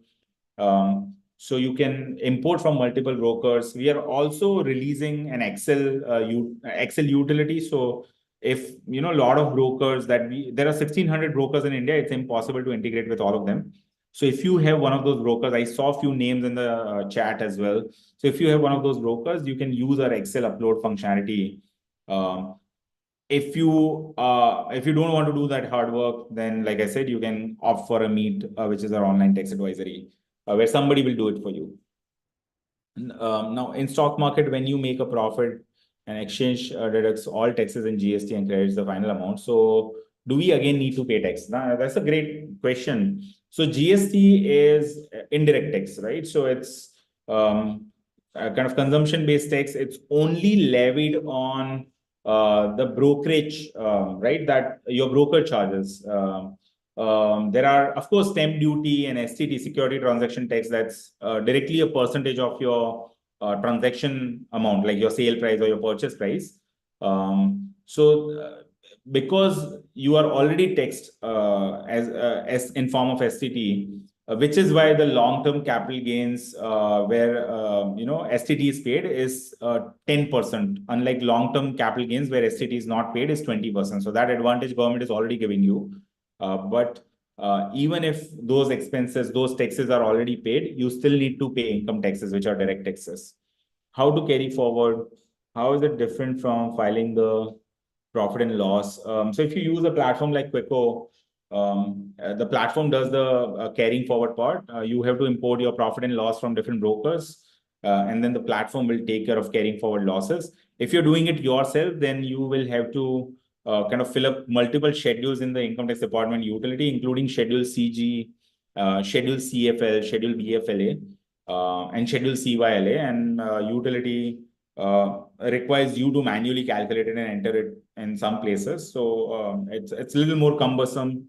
So you can import from multiple brokers. We are also releasing an Excel utility. So if a lot of brokers there are 1,600 brokers in India, it's impossible to integrate with all of them. So if you have one of those brokers, I saw a few names in the chat as well. So if you have one of those brokers, you can use our Excel upload functionality. If you don't want to do that hard work, then like I said, you can opt for a Meet, which is our online tax advisory, where somebody will do it for you. Now, in stock market, when you make a profit, an exchange deducts all taxes and GST and credits the final amount. So do we again need to pay tax? Now, that's a great question. So GST is indirect tax, right? So it's a kind of consumption-based tax. It's only levied on the brokerage, right? That your broker charges. There are, of course, stamp duty and STT, security transaction tax, that's directly a percentage of your transaction amount, like your sale price or your purchase price. Because you are already taxed as in form of STT, which is why the long-term capital gains where STT is paid is 10%, unlike long-term capital gains where STT is not paid is 20%. So that advantage government is already giving you. But even if those expenses, those taxes are already paid, you still need to pay income taxes, which are direct taxes. How to carry forward? How is it different from filing the profit and loss? So if you use a platform like Quicko, the platform does the carrying forward part. You have to import your profit and loss from different brokers, and then the platform will take care of carrying forward losses. If you're doing it yourself, then you will have to kind of fill up multiple schedules in the income tax department utility, including Schedule CG, Schedule CFL, Schedule BFLA, and Schedule CYLA, and utility requires you to manually calculate it and enter it in some places. So it's a little more cumbersome.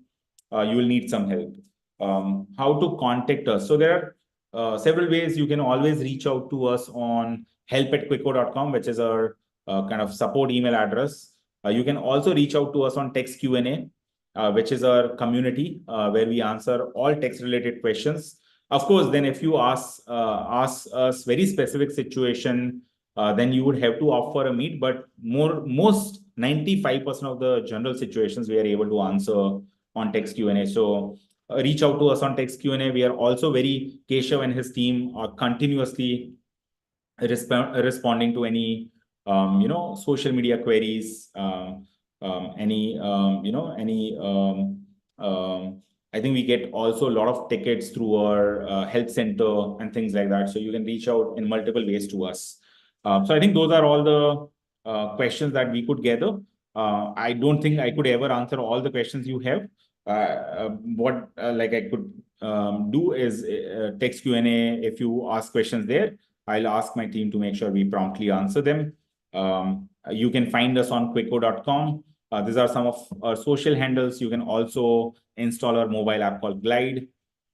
You will need some help. How to contact us? So there are several ways. You can always reach out to us on help@quicko.com, which is our kind of support email address. You can also reach out to us on Text Q&A, which is our community where we answer all text-related questions. Of course, then if you ask us very specific situation, then you would have to opt for a meet. But most 95% of the general situations we are able to answer on Text Q&A. So reach out to us on Text Q&A. We are also Keshav and his team are continuously responding to any social media queries, I think we get also a lot of tickets through our help center and things like that. So you can reach out in multiple ways to us. So I think those are all the questions that we could gather. I don't think I could ever answer all the questions you have. What I could do is text Q&A. If you ask questions there, I'll ask my team to make sure we promptly answer them. You can find us on quicko.com. These are some of our social handles. You can also install our mobile app called Glide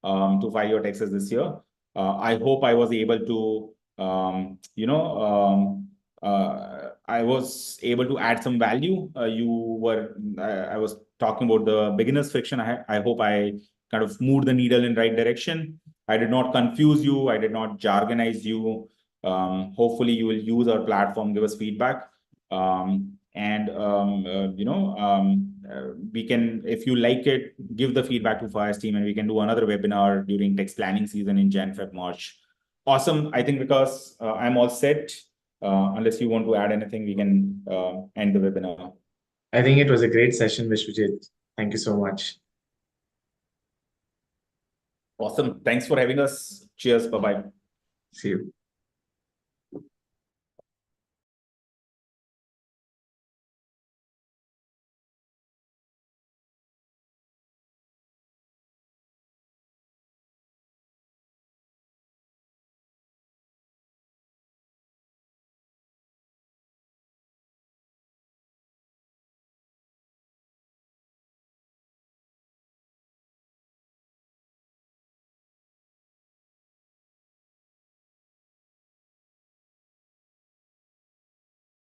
to file your taxes this year. I hope I was able to, I was able to add some value. I was talking about the beginner's friction. I hope I kind of moved the needle in the right direction. I did not confuse you. I did not jargonize you. Hopefully you will use our platform, give us feedback. We can, if you like it, give the feedback to FYERS team, and we can do another webinar during tax planning season in Jan, Feb, March. Awesome. I think because I'm all set, unless you want to add anything, we can end the webinar. I think it was a great session, Vishvajit. Thank you so much. Awesome. Thanks for having us. Cheers. Bye-bye. See you.